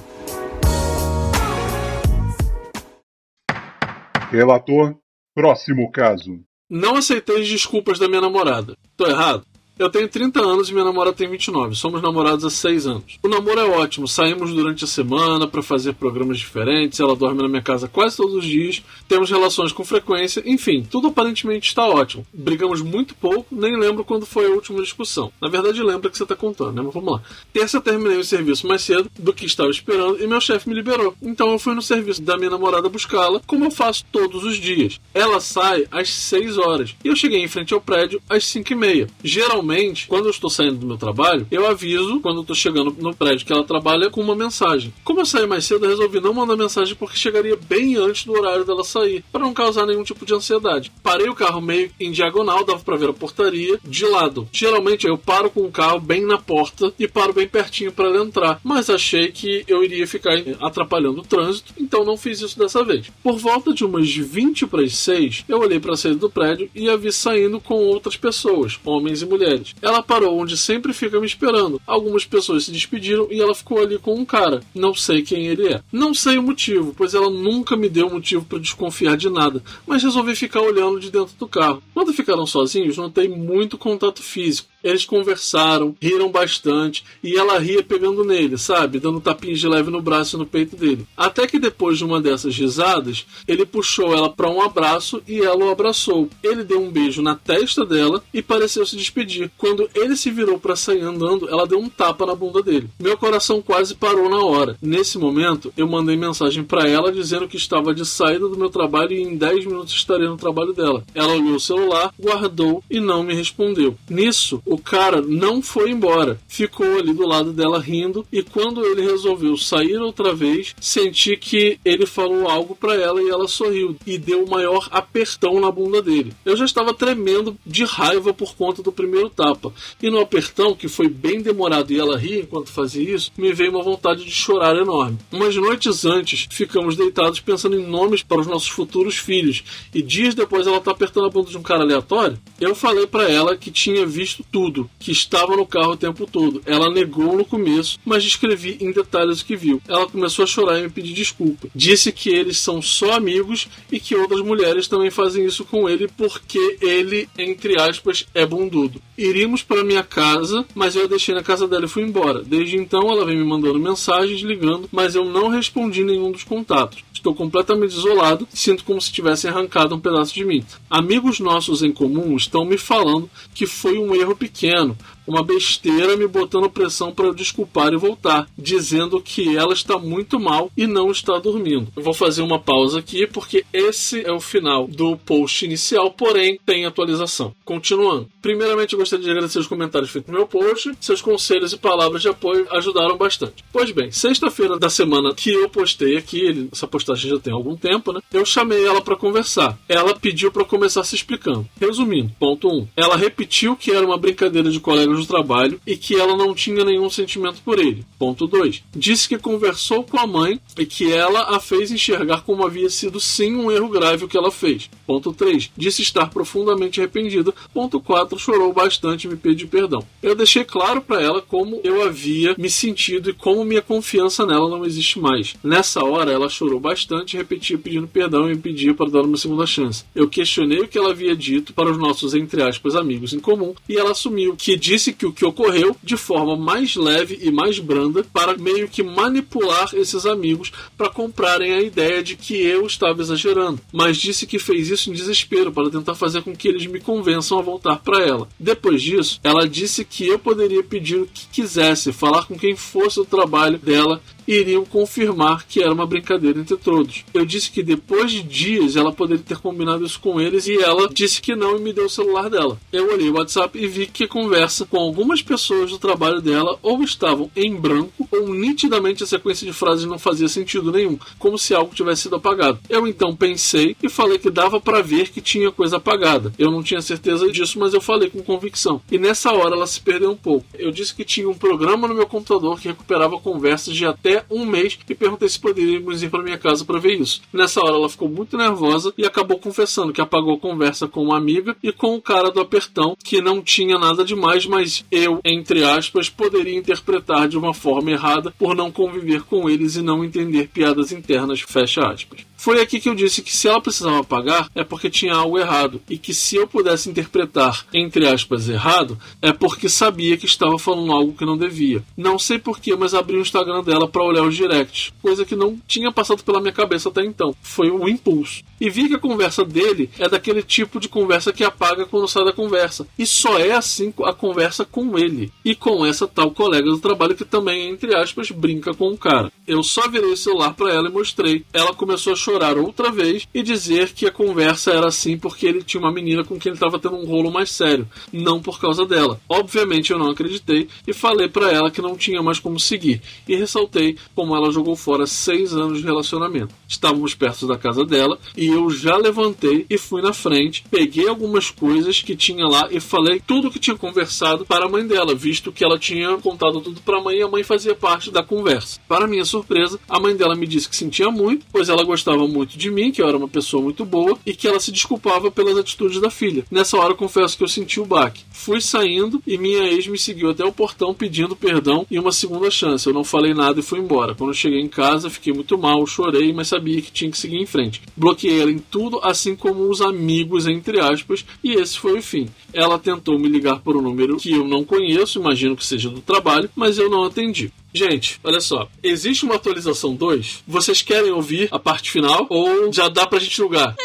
Relator. Próximo caso. Não aceitei as desculpas da minha namorada. Tô errado? Eu tenho 30 anos e minha namorada tem 29. Somos namorados há 6 anos. O namoro é ótimo. Saímos durante a semana pra fazer programas diferentes. Ela dorme na minha casa quase todos os dias. Temos relações com frequência. Enfim, tudo aparentemente está ótimo. Brigamos muito pouco. Nem lembro quando foi a última discussão. Na verdade, lembra que você tá contando, né? Mas vamos lá. Terça eu terminei o serviço mais cedo do que estava esperando e meu chefe me liberou. Então eu fui no serviço da minha namorada buscá-la, como eu faço todos os dias. Ela sai às 6 horas. E eu cheguei em frente ao prédio às 5h30. Geralmente, quando eu estou saindo do meu trabalho, eu aviso quando eu estou chegando no prédio que ela trabalha com uma mensagem. Como eu saí mais cedo, eu resolvi não mandar mensagem porque chegaria bem antes do horário dela sair, para não causar nenhum tipo de ansiedade. Parei o carro meio em diagonal, dava para ver a portaria de lado. Geralmente eu paro com o carro bem na porta e paro bem pertinho para ela entrar, mas achei que eu iria ficar atrapalhando o trânsito, então não fiz isso dessa vez. Por volta de umas 20:06, eu olhei para a saída do prédio e a vi saindo com outras pessoas, homens e mulheres. Ela parou onde sempre fica me esperando. Algumas pessoas se despediram e ela ficou ali com um cara. Não sei quem ele é. Não sei o motivo, pois ela nunca me deu motivo para desconfiar de nada, mas resolvi ficar olhando de dentro do carro. Quando ficaram sozinhos, notei muito contato físico. Eles conversaram, riram bastante e ela ria pegando nele, sabe? Dando tapinhas de leve no braço e no peito dele. Até que depois de uma dessas risadas, ele puxou ela para um abraço e ela o abraçou. Ele deu um beijo na testa dela e pareceu se despedir. Quando ele se virou para sair andando, ela deu um tapa na bunda dele. Meu coração quase parou na hora. Nesse momento, eu mandei mensagem para ela dizendo que estava de saída do meu trabalho e em 10 minutos estaria no trabalho dela. Ela olhou o celular, guardou e não me respondeu. Nisso, o cara não foi embora. Ficou ali do lado dela rindo e quando ele resolveu sair outra vez, senti que ele falou algo para ela e ela sorriu e deu o maior apertão na bunda dele. Eu já estava tremendo de raiva por conta do primeiro tapa. E no apertão, que foi bem demorado e ela ria enquanto fazia isso, me veio uma vontade de chorar enorme. Umas noites antes, ficamos deitados pensando em nomes para os nossos futuros filhos e dias depois ela tá apertando a bunda de um cara aleatório. Eu falei para ela que tinha visto tudo, que estava no carro o tempo todo. Ela negou no começo, mas descrevi em detalhes o que viu. Ela começou a chorar e me pedir desculpa. Disse que eles são só amigos e que outras mulheres também fazem isso com ele porque ele, entre aspas, é bundudo. Iríamos para minha casa, mas eu a deixei na casa dela e fui embora. Desde então ela vem me mandando mensagens, ligando, mas eu não respondi nenhum dos contatos. Estou completamente isolado, sinto como se tivessem arrancado um pedaço de mim. Amigos nossos em comum estão me falando que foi um erro pequeno, uma besteira me botando pressão para eu desculpar e voltar, dizendo que ela está muito mal e não está dormindo. Eu vou fazer uma pausa aqui porque esse é o final do post inicial, porém tem atualização. Continuando. Primeiramente eu gostaria de agradecer os comentários feitos no meu post, seus conselhos e palavras de apoio ajudaram bastante. Pois bem, sexta-feira da semana que eu postei aqui, essa postagem já tem algum tempo, né? Eu chamei ela para conversar. Ela pediu para começar se explicando. Resumindo, ponto 1. Ela repetiu que era uma brincadeira de colegas do trabalho e que ela não tinha nenhum sentimento por ele. Ponto 2. Disse que conversou com a mãe e que ela a fez enxergar como havia sido sim um erro grave o que ela fez. Ponto 3. Disse estar profundamente arrependida. Ponto 4. Chorou bastante e me pediu perdão. Eu deixei claro para ela como eu havia me sentido e como minha confiança nela não existe mais. Nessa hora ela chorou bastante e repetia pedindo perdão e me pedia para dar uma segunda chance. Eu questionei o que ela havia dito para os nossos, entre aspas, amigos em comum e ela assumiu que disse que o que ocorreu de forma mais leve e mais branda para meio que manipular esses amigos para comprarem a ideia de que eu estava exagerando, mas disse que fez isso em desespero para tentar fazer com que eles me convençam a voltar para ela. Depois disso, ela disse que eu poderia pedir o que quisesse, falar com quem fosse o trabalho dela e iriam confirmar que era uma brincadeira entre todos. Eu disse que depois de dias ela poderia ter combinado isso com eles e ela disse que não e me deu o celular dela. Eu olhei o WhatsApp e vi que a conversa com algumas pessoas do trabalho dela ou estavam em branco ou nitidamente a sequência de frases não fazia sentido nenhum, como se algo tivesse sido apagado. Eu então pensei e falei que dava para ver que tinha coisa apagada. Eu não tinha certeza disso, mas eu falei com convicção. E nessa hora ela se perdeu um pouco. Eu disse que tinha um programa no meu computador que recuperava conversas de até um mês e perguntei se poderíamos ir para minha casa para ver isso. Nessa hora ela ficou muito nervosa e acabou confessando que apagou a conversa com uma amiga e com o cara do apertão, que não tinha nada demais, mas eu, entre aspas, poderia interpretar de uma forma errada por não conviver com eles e não entender piadas internas, fecha aspas. Foi aqui que eu disse que se ela precisava apagar é porque tinha algo errado e que se eu pudesse interpretar, entre aspas, errado, é porque sabia que estava falando algo que não devia. Não sei porquê, mas abri o Instagram dela para olhar os directs, coisa que não tinha passado pela minha cabeça até então. Foi um impulso. E vi que a conversa dele é daquele tipo de conversa que apaga quando sai da conversa. E só é assim a conversa com ele. E com essa tal colega do trabalho que também, entre aspas, brinca com o cara. Eu só virei o celular para ela e mostrei. Ela começou a chorar outra vez e dizer que a conversa era assim porque ele tinha uma menina com quem ele estava tendo um rolo mais sério, não por causa dela. Obviamente eu não acreditei e falei para ela que não tinha mais como seguir e ressaltei como ela jogou fora 6 anos de relacionamento. Estávamos perto da casa dela e eu já levantei e fui na frente, peguei algumas coisas que tinha lá e falei tudo o que tinha conversado para a mãe dela, visto que ela tinha contado tudo para a mãe e a mãe fazia parte da conversa. Para minha surpresa, a mãe dela me disse que sentia muito, pois ela gostava muito de mim, que eu era uma pessoa muito boa e que ela se desculpava pelas atitudes da filha. Nessa hora, confesso que eu senti o baque. Fui saindo e minha ex me seguiu até o portão pedindo perdão e uma segunda chance. Eu não falei nada e fui embora. Quando eu cheguei em casa, fiquei muito mal, chorei, mas sabia que tinha que seguir em frente. Bloqueei ela em tudo, assim como os amigos, entre aspas, e esse foi o fim. Ela tentou me ligar por um número que eu não conheço, imagino que seja do trabalho, mas eu não atendi. Gente, olha só, existe uma atualização 2? Vocês querem ouvir a parte final ou já dá pra gente julgar?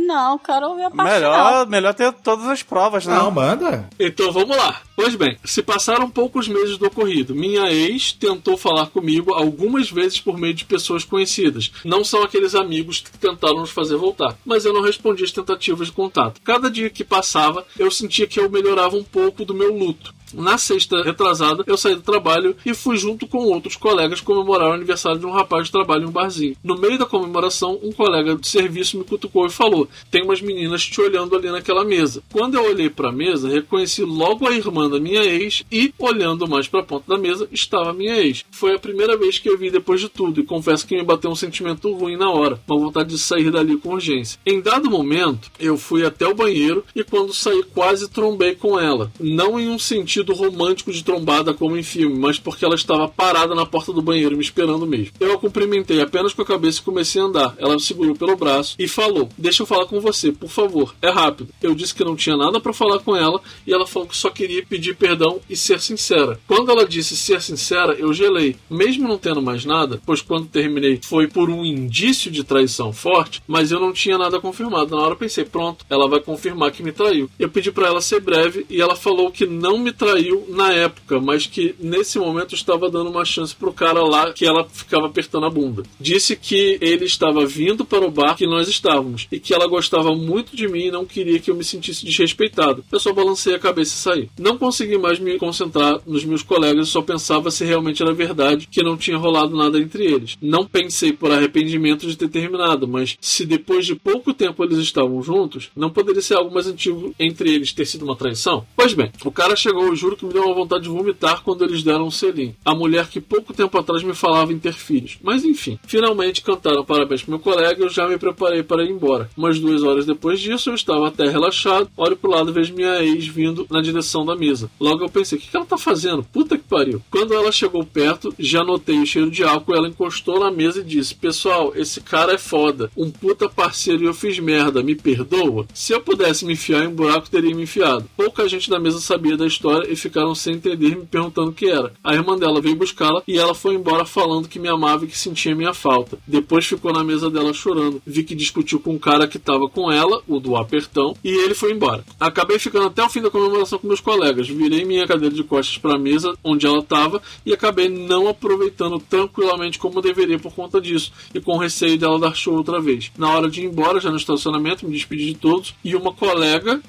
Não, quero ouvir a parte final. Melhor ter todas as provas, né? Não, manda. Então vamos lá. Pois bem, se passaram poucos meses do ocorrido. Minha ex tentou falar comigo algumas vezes por meio de pessoas conhecidas. Não são aqueles amigos que tentaram nos fazer voltar. Mas eu não respondi as tentativas de contato. Cada dia que passava, eu sentia que eu melhorava um pouco do meu luto. Na sexta retrasada, eu saí do trabalho e fui junto com outros colegas comemorar o aniversário de um rapaz de trabalho em um barzinho. No meio da comemoração, um colega de serviço me cutucou e falou: tem umas meninas te olhando ali naquela mesa. Quando eu olhei para a mesa, reconheci logo a irmã da minha ex e, olhando mais para a ponta da mesa, estava a minha ex. Foi a primeira vez que eu vi depois de tudo e confesso que me bateu um sentimento ruim na hora, uma vontade de sair dali com urgência. Em dado momento, eu fui até o banheiro e quando saí quase trombei com ela. Não em um sentido romântico de trombada como em filme, mas porque ela estava parada na porta do banheiro me esperando mesmo. Eu a cumprimentei apenas com a cabeça e comecei a andar. Ela me segurou pelo braço e falou: deixa eu falar com você, por favor, é rápido. Eu disse que não tinha nada para falar com ela e ela falou que só queria pedir perdão e ser sincera. Quando ela disse ser sincera, eu gelei. Mesmo não tendo mais nada, pois quando terminei foi por um indício de traição forte, mas eu não tinha nada confirmado. Na hora eu pensei, pronto, ela vai confirmar que me traiu. Eu pedi para ela ser breve e ela falou que não me traiu na época, mas que nesse momento estava dando uma chance pro cara lá que ela ficava apertando a bunda. Disse que ele estava vindo para o bar que nós estávamos e que ela gostava muito de mim e não queria que eu me sentisse desrespeitado. Eu só balancei a cabeça e saí. Não consegui mais me concentrar nos meus colegas e só pensava se realmente era verdade que não tinha rolado nada entre eles. Não pensei por arrependimento de ter terminado, mas se depois de pouco tempo eles estavam juntos, não poderia ser algo mais antigo entre eles ter sido uma traição? Pois bem, o cara chegou junto juro que me deu uma vontade de vomitar quando eles deram um selim. A mulher que pouco tempo atrás me falava em ter filhos. Mas enfim, finalmente cantaram parabéns pro meu colega e eu já me preparei para ir embora. Umas 2 horas depois disso, eu estava até relaxado, olho pro lado e vejo minha ex vindo na direção da mesa. Logo eu pensei, o que ela tá fazendo? Puta que pariu. Quando ela chegou perto, já notei o cheiro de álcool, ela encostou na mesa e disse, pessoal, esse cara é foda, um puta parceiro e eu fiz merda, me perdoa? Se eu pudesse me enfiar em um buraco, teria me enfiado. Pouca gente da mesa sabia da história e ficaram sem entender, me perguntando o que era. A irmã dela veio buscá-la e ela foi embora falando que me amava e que sentia minha falta. Depois ficou na mesa dela chorando. Vi que discutiu com um cara que tava com ela, o do apertão, e ele foi embora. Acabei ficando até o fim da comemoração com meus colegas. Virei minha cadeira de costas para a mesa onde ela tava e acabei não aproveitando tranquilamente como deveria por conta disso e com receio dela dar show outra vez. Na hora de ir embora, já no estacionamento, me despedi de todos e uma colega,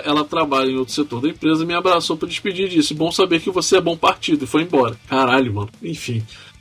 ela trabalha em outro setor da empresa, me abraçou para despedir e disse, bom saber que você é bom partido, e foi embora. Caralho, mano.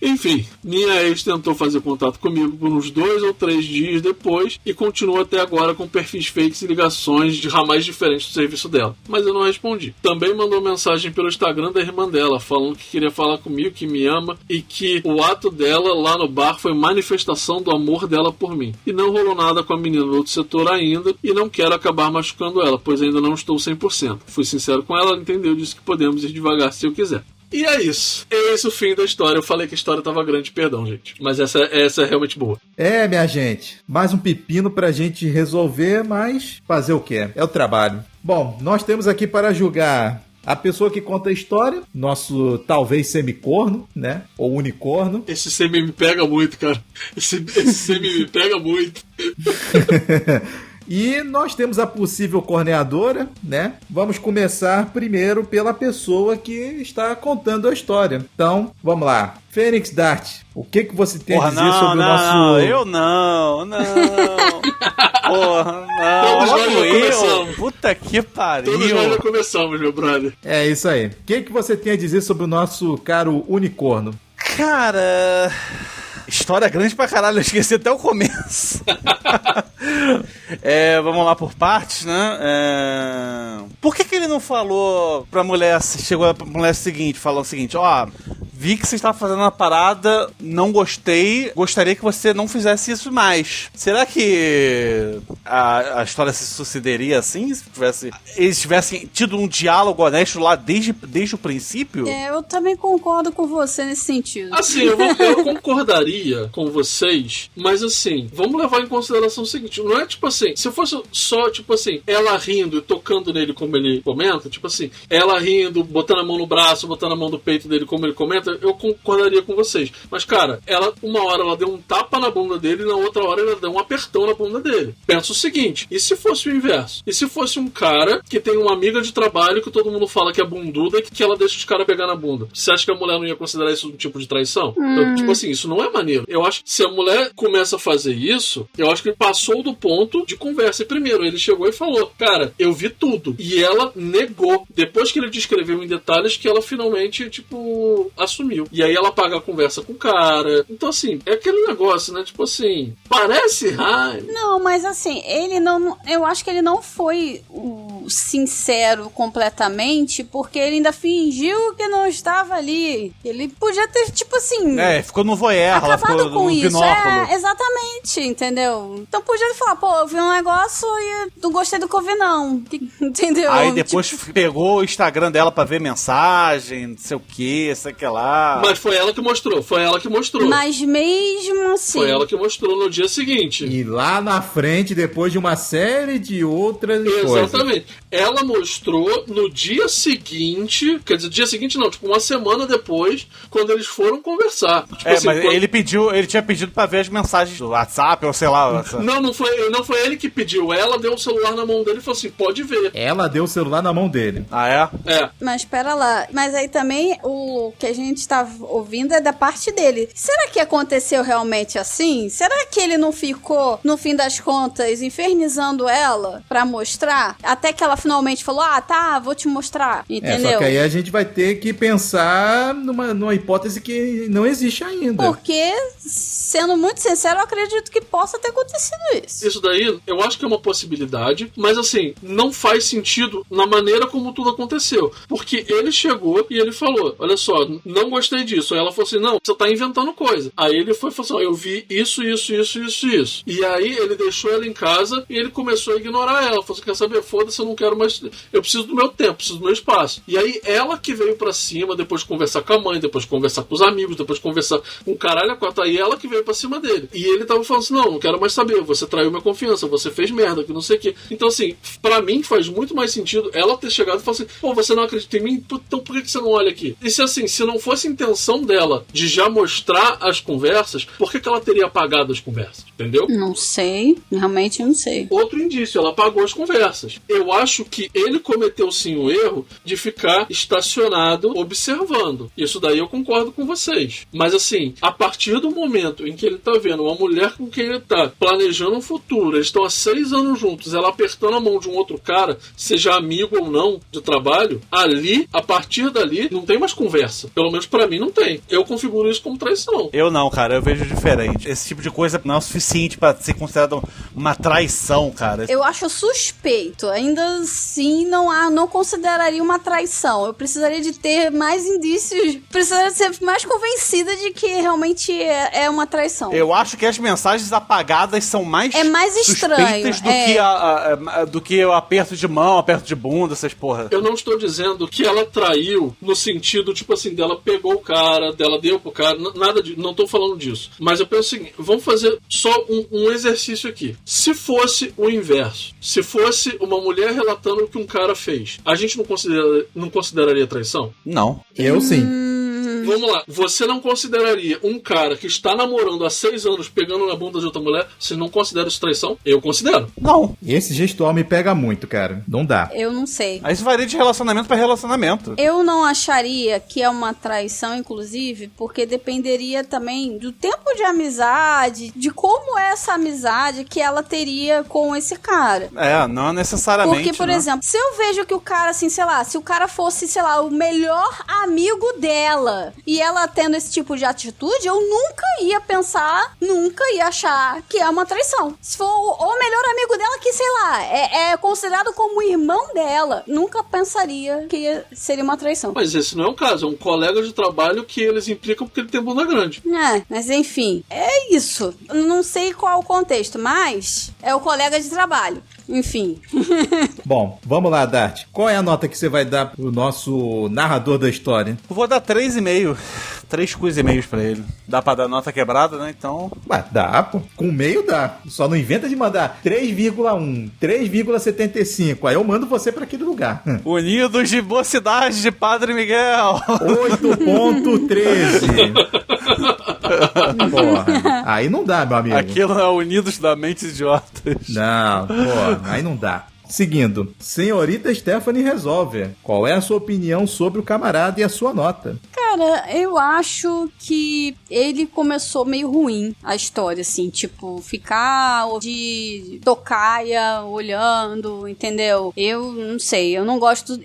Enfim, minha ex tentou fazer contato comigo por uns 2 ou 3 dias depois e continua até agora com perfis fakes e ligações de ramais diferentes do serviço dela. Mas eu não respondi. Também mandou mensagem pelo Instagram da irmã dela, falando que queria falar comigo, que me ama e que o ato dela lá no bar foi manifestação do amor dela por mim. E não rolou nada com a menina do outro setor ainda e não quero acabar machucando ela, pois ainda não estou 100%. Fui sincero com ela, ela entendeu, disse que podemos ir devagar se eu quiser. E é isso. É esse o fim da história. Eu falei que a história tava grande, perdão, gente. Mas essa é realmente boa. É, minha gente. Mais um pepino pra gente resolver, mas fazer o quê? É o trabalho. Bom, nós temos aqui para julgar a pessoa que conta a história, nosso talvez semicorno, né? Ou unicorno. Esse semi me pega muito, cara. Esse semi me pega muito. E nós temos a possível corneadora, né? Vamos começar primeiro pela pessoa que está contando a história. Então, vamos lá. Fênix Dart, o que você tem a dizer sobre o nosso... Não, eu não. Porra, não. Todos nós já começamos. Puta que pariu. Todos nós já começamos, meu brother. É isso aí. O que você tem a dizer sobre o nosso caro unicórnio? Cara... História grande pra caralho, eu esqueci até o começo. Vamos lá por partes, né? Por que ele não falou pra mulher, chegou pra mulher seguinte, falou o seguinte, vi que você estava fazendo uma parada, não gostei, gostaria que você não fizesse isso mais. Será que a história se sucederia assim, se eles tivessem tido um diálogo honesto lá desde o princípio? Eu também concordo com você nesse sentido. Assim, eu concordaria com vocês, mas assim, vamos levar em consideração o seguinte, não é tipo assim, se fosse só tipo assim, ela rindo e tocando nele como ele comenta, tipo assim, ela rindo, botando a mão no braço, botando a mão no peito dele como ele comenta, eu concordaria com vocês. Mas, cara, uma hora ela deu um tapa na bunda dele e na outra hora ela deu um apertão na bunda dele. Pensa o seguinte, e se fosse o inverso? E se fosse um cara que tem uma amiga de trabalho que todo mundo fala que é bunduda e que ela deixa os caras pegar na bunda? Você acha que a mulher não ia considerar isso um tipo de traição? Então, tipo assim, isso não é maneiro. Eu acho que se a mulher começa a fazer isso, eu acho que ele passou do ponto de conversa. E primeiro, ele chegou e falou, cara, eu vi tudo. E ela negou. Depois que ele descreveu em detalhes que ela finalmente, tipo, assumiu. E aí ela paga a conversa com o cara. Então, assim, é aquele negócio, né? Tipo assim, parece raio. Não, mas assim, ele não... Eu acho que ele não foi sincero completamente, porque ele ainda fingiu que não estava ali. Ele podia ter, tipo assim... ficou no voyeur, acabado com isso. Binóculo. Exatamente, entendeu? Então podia falar, eu vi um negócio e não gostei do que eu vi, não. Entendeu? Aí depois pegou o Instagram dela pra ver mensagem, não sei o que, sei que lá. Mas foi ela que mostrou, Mas mesmo assim... Foi ela que mostrou no dia seguinte. E lá na frente, depois de uma série de outras coisas. Exatamente. Ela mostrou no dia seguinte, quer dizer, dia seguinte não, tipo uma semana depois, quando eles foram conversar. Tipo assim, mas ele tinha pedido pra ver as mensagens do WhatsApp, ou sei lá. Não foi ele que pediu. Ela deu o celular na mão dele e falou assim, pode ver. Ela deu o celular na mão dele. Ah, é? É. Mas pera lá. Mas aí também o que a gente tá ouvindo é da parte dele. Será que aconteceu realmente assim? Será que ele não ficou, no fim das contas, infernizando ela pra mostrar? Até que ela finalmente falou, tá, vou te mostrar, entendeu? Só que aí a gente vai ter que pensar numa hipótese que não existe ainda. Porque, sendo muito sincero, eu acredito que possa ter acontecido isso. Isso daí, eu acho que é uma possibilidade, mas assim, não faz sentido na maneira como tudo aconteceu. Porque ele chegou e ele falou, olha só, não gostei disso. Aí ela falou assim, não, você tá inventando coisa. Aí ele falou assim, eu vi isso. E aí ele deixou ela em casa e ele começou a ignorar ela. Falou assim, quer saber, foda-se, eu não quero mais, eu preciso do meu tempo, preciso do meu espaço. E aí ela que veio pra cima, depois de conversar com a mãe, depois de conversar com os amigos, depois de conversar com o caralho a quatro, aí ela que veio pra cima dele. E ele tava falando assim, não quero mais saber, você traiu minha confiança, você fez merda, que não sei o quê. Então assim, pra mim faz muito mais sentido ela ter chegado e falar assim, pô, você não acredita em mim? Então por que você não olha aqui? E se assim, se não fosse a intenção dela de já mostrar as conversas, por que ela teria apagado as conversas? Entendeu? Não sei, realmente não sei. Outro indício, ela apagou as conversas. Eu acho que ele cometeu sim o erro de ficar estacionado observando. Isso daí eu concordo com vocês. Mas assim, a partir do momento em que ele tá vendo uma mulher com quem ele tá planejando um futuro, eles estão há 6 anos juntos, ela apertando a mão de um outro cara, seja amigo ou não de trabalho, ali, a partir dali, não tem mais conversa. Pelo menos pra mim não tem. Eu configuro isso como traição. Eu não, cara, eu vejo diferente. Esse tipo de coisa não é o suficiente pra ser considerado uma traição, cara. Eu acho suspeito. Ainda assim, não consideraria uma traição. Eu precisaria de ter mais indícios. Precisaria ser mais convencida de que realmente é uma traição. Eu acho que as mensagens apagadas são mais estranho do que o aperto de mão, aperto de bunda, essas porra. Eu não estou dizendo que ela traiu no sentido, tipo assim, dela pegou o cara, dela deu pro cara, nada disso, não tô falando disso. Mas eu penso o seguinte, vamos fazer só um exercício aqui. Se fosse o inverso, se fosse uma mulher relatando o que um cara fez, a gente não consideraria traição? Não. Eu sim. Vamos lá, você não consideraria um cara que está namorando há 6 anos pegando na bunda de outra mulher, você não considera isso traição? Eu considero. Não. Esse gestual me pega muito, cara. Não dá. Eu não sei. Aí isso varia de relacionamento pra relacionamento. Eu não acharia que é uma traição, inclusive, porque dependeria também do tempo de amizade, de como é essa amizade que ela teria com esse cara. Não necessariamente. Porque, por exemplo, se eu vejo que o cara, assim, sei lá, se o cara fosse, sei lá, o melhor amigo dela e ela tendo esse tipo de atitude, eu nunca ia pensar, nunca ia achar que é uma traição. Se for o melhor amigo dela que, sei lá, é considerado como irmão dela, nunca pensaria que seria uma traição. Mas esse não é o caso, é um colega de trabalho que eles implicam porque ele tem bunda grande. Mas enfim, é isso. Não sei qual o contexto, mas é o colega de trabalho. Enfim. Bom, vamos lá, Dart. Qual é a nota que você vai dar pro nosso narrador da história? Eu vou dar 3,5. 3 2,5 pra ele. Dá pra dar nota quebrada, né? Então... Ué, dá, pô. Com meio dá. Só não inventa de mandar 3,1, 3,75. Aí eu mando você pra aquele lugar. Unidos de Mocidade de Padre Miguel. 8,13. Porra. Aí não dá, meu amigo. Aquilo é Unidos da Mente Idiotas. Não, porra. Aí não dá. Seguindo, senhorita Stephanie Resolver, qual é a sua opinião sobre o camarada e a sua nota? Cara, eu acho que ele começou meio ruim a história, assim, tipo, ficar de tocaia olhando, entendeu? Eu não sei,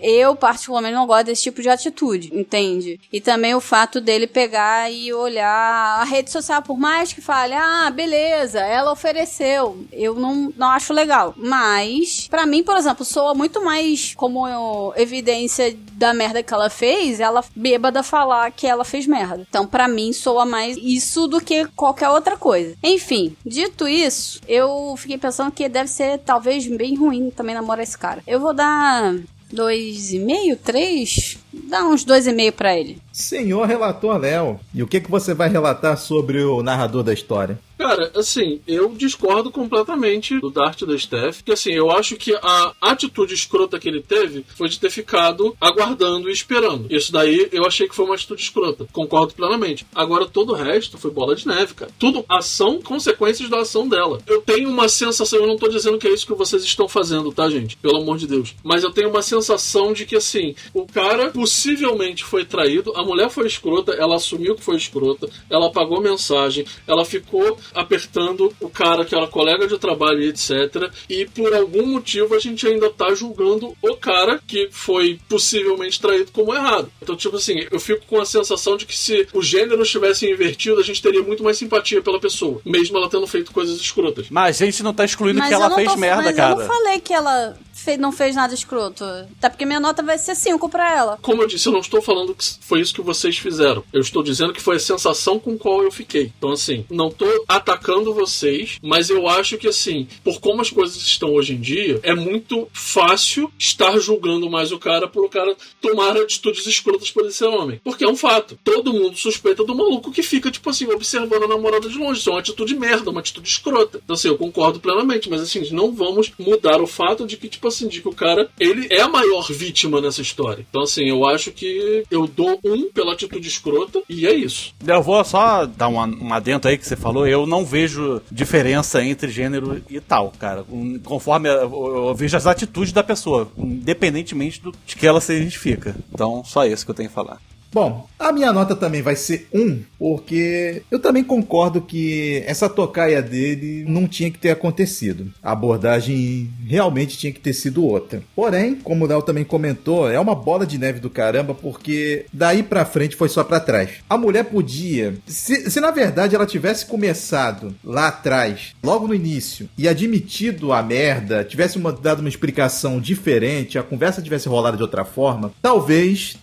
eu particularmente não gosto desse tipo de atitude, entende? E também o fato dele pegar e olhar a rede social, por mais que fale, beleza, ela ofereceu, eu não acho legal, mas pra mim, por exemplo, soa muito mais como evidência da merda que ela fez, ela bêbada falar que ela fez merda. Então, pra mim, soa mais isso do que qualquer outra coisa. Enfim, dito isso, eu fiquei pensando que deve ser talvez bem ruim também namorar esse cara. Eu vou dar 2,5, 3? Dá uns 2,5 pra ele. Senhor relator Léo, e o que você vai relatar sobre o narrador da história? Cara, assim, eu discordo completamente do Dart da Steph, porque assim, eu acho que a atitude escrota que ele teve foi de ter ficado aguardando e esperando. Isso daí eu achei que foi uma atitude escrota. Concordo plenamente. Agora, todo o resto foi bola de neve, cara. Tudo ação, consequências da ação dela. Eu tenho uma sensação, eu não tô dizendo que é isso que vocês estão fazendo, tá, gente? Pelo amor de Deus. Mas eu tenho uma sensação de que, assim, o cara possivelmente foi traído, a mulher foi escrota, ela assumiu que foi escrota, ela apagou mensagem, ela ficou apertando o cara que era colega de trabalho e etc. E por algum motivo a gente ainda tá julgando o cara que foi possivelmente traído como errado. Então, tipo assim, eu fico com a sensação de que se o gênero estivesse invertido, a gente teria muito mais simpatia pela pessoa, mesmo ela tendo feito coisas escrotas. Mas a gente não tá excluindo que ela fez merda, mas cara. eu não falei que ela não fez nada escroto. Até porque minha nota vai ser 5 pra ela. Como eu disse, eu não estou falando que foi isso que vocês fizeram. Eu estou dizendo que foi a sensação com qual eu fiquei. Então, assim, não estou atacando vocês, mas eu acho que, assim, por como as coisas estão hoje em dia, é muito fácil estar julgando mais o cara por o cara tomar atitudes escrotas por esse homem. Porque é um fato. Todo mundo suspeita do maluco que fica, tipo assim, observando a namorada de longe. Isso é uma atitude merda, uma atitude escrota. Então, assim, eu concordo plenamente, mas, assim, não vamos mudar o fato de que, tipo assim, de que o cara, ele é a maior vítima nessa história. Então, assim, eu acho que eu dou 1 pela atitude escrota e é isso. Eu vou só dar um adendo aí que você falou. Eu não vejo diferença entre gênero e tal, cara. Conforme eu vejo as atitudes da pessoa, independentemente de que ela se identifica. Então, só isso que eu tenho que falar. Bom, a minha nota também vai ser 1, porque eu também concordo que essa tocaia dele não tinha que ter acontecido. A abordagem realmente tinha que ter sido outra. Porém, como o Léo também comentou, é uma bola de neve do caramba, porque daí pra frente foi só pra trás. A mulher podia, se na verdade ela tivesse começado lá atrás, logo no início, e admitido a merda, tivesse dado uma explicação diferente, a conversa tivesse rolado de outra forma, talvez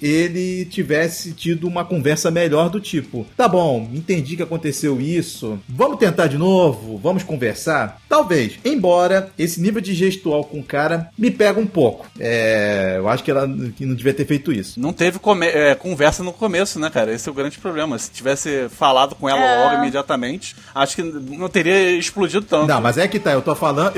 ele tivesse tido uma conversa melhor do tipo, tá bom, entendi que aconteceu isso, vamos tentar de novo, vamos conversar? Talvez, embora esse nível de gestual com o cara me pega um pouco. Eu acho que ela que não devia ter feito isso. Não teve conversa no começo, né, cara? Esse é o grande problema. Se tivesse falado com ela logo imediatamente, acho que não teria explodido tanto. Não, mas é que tá, eu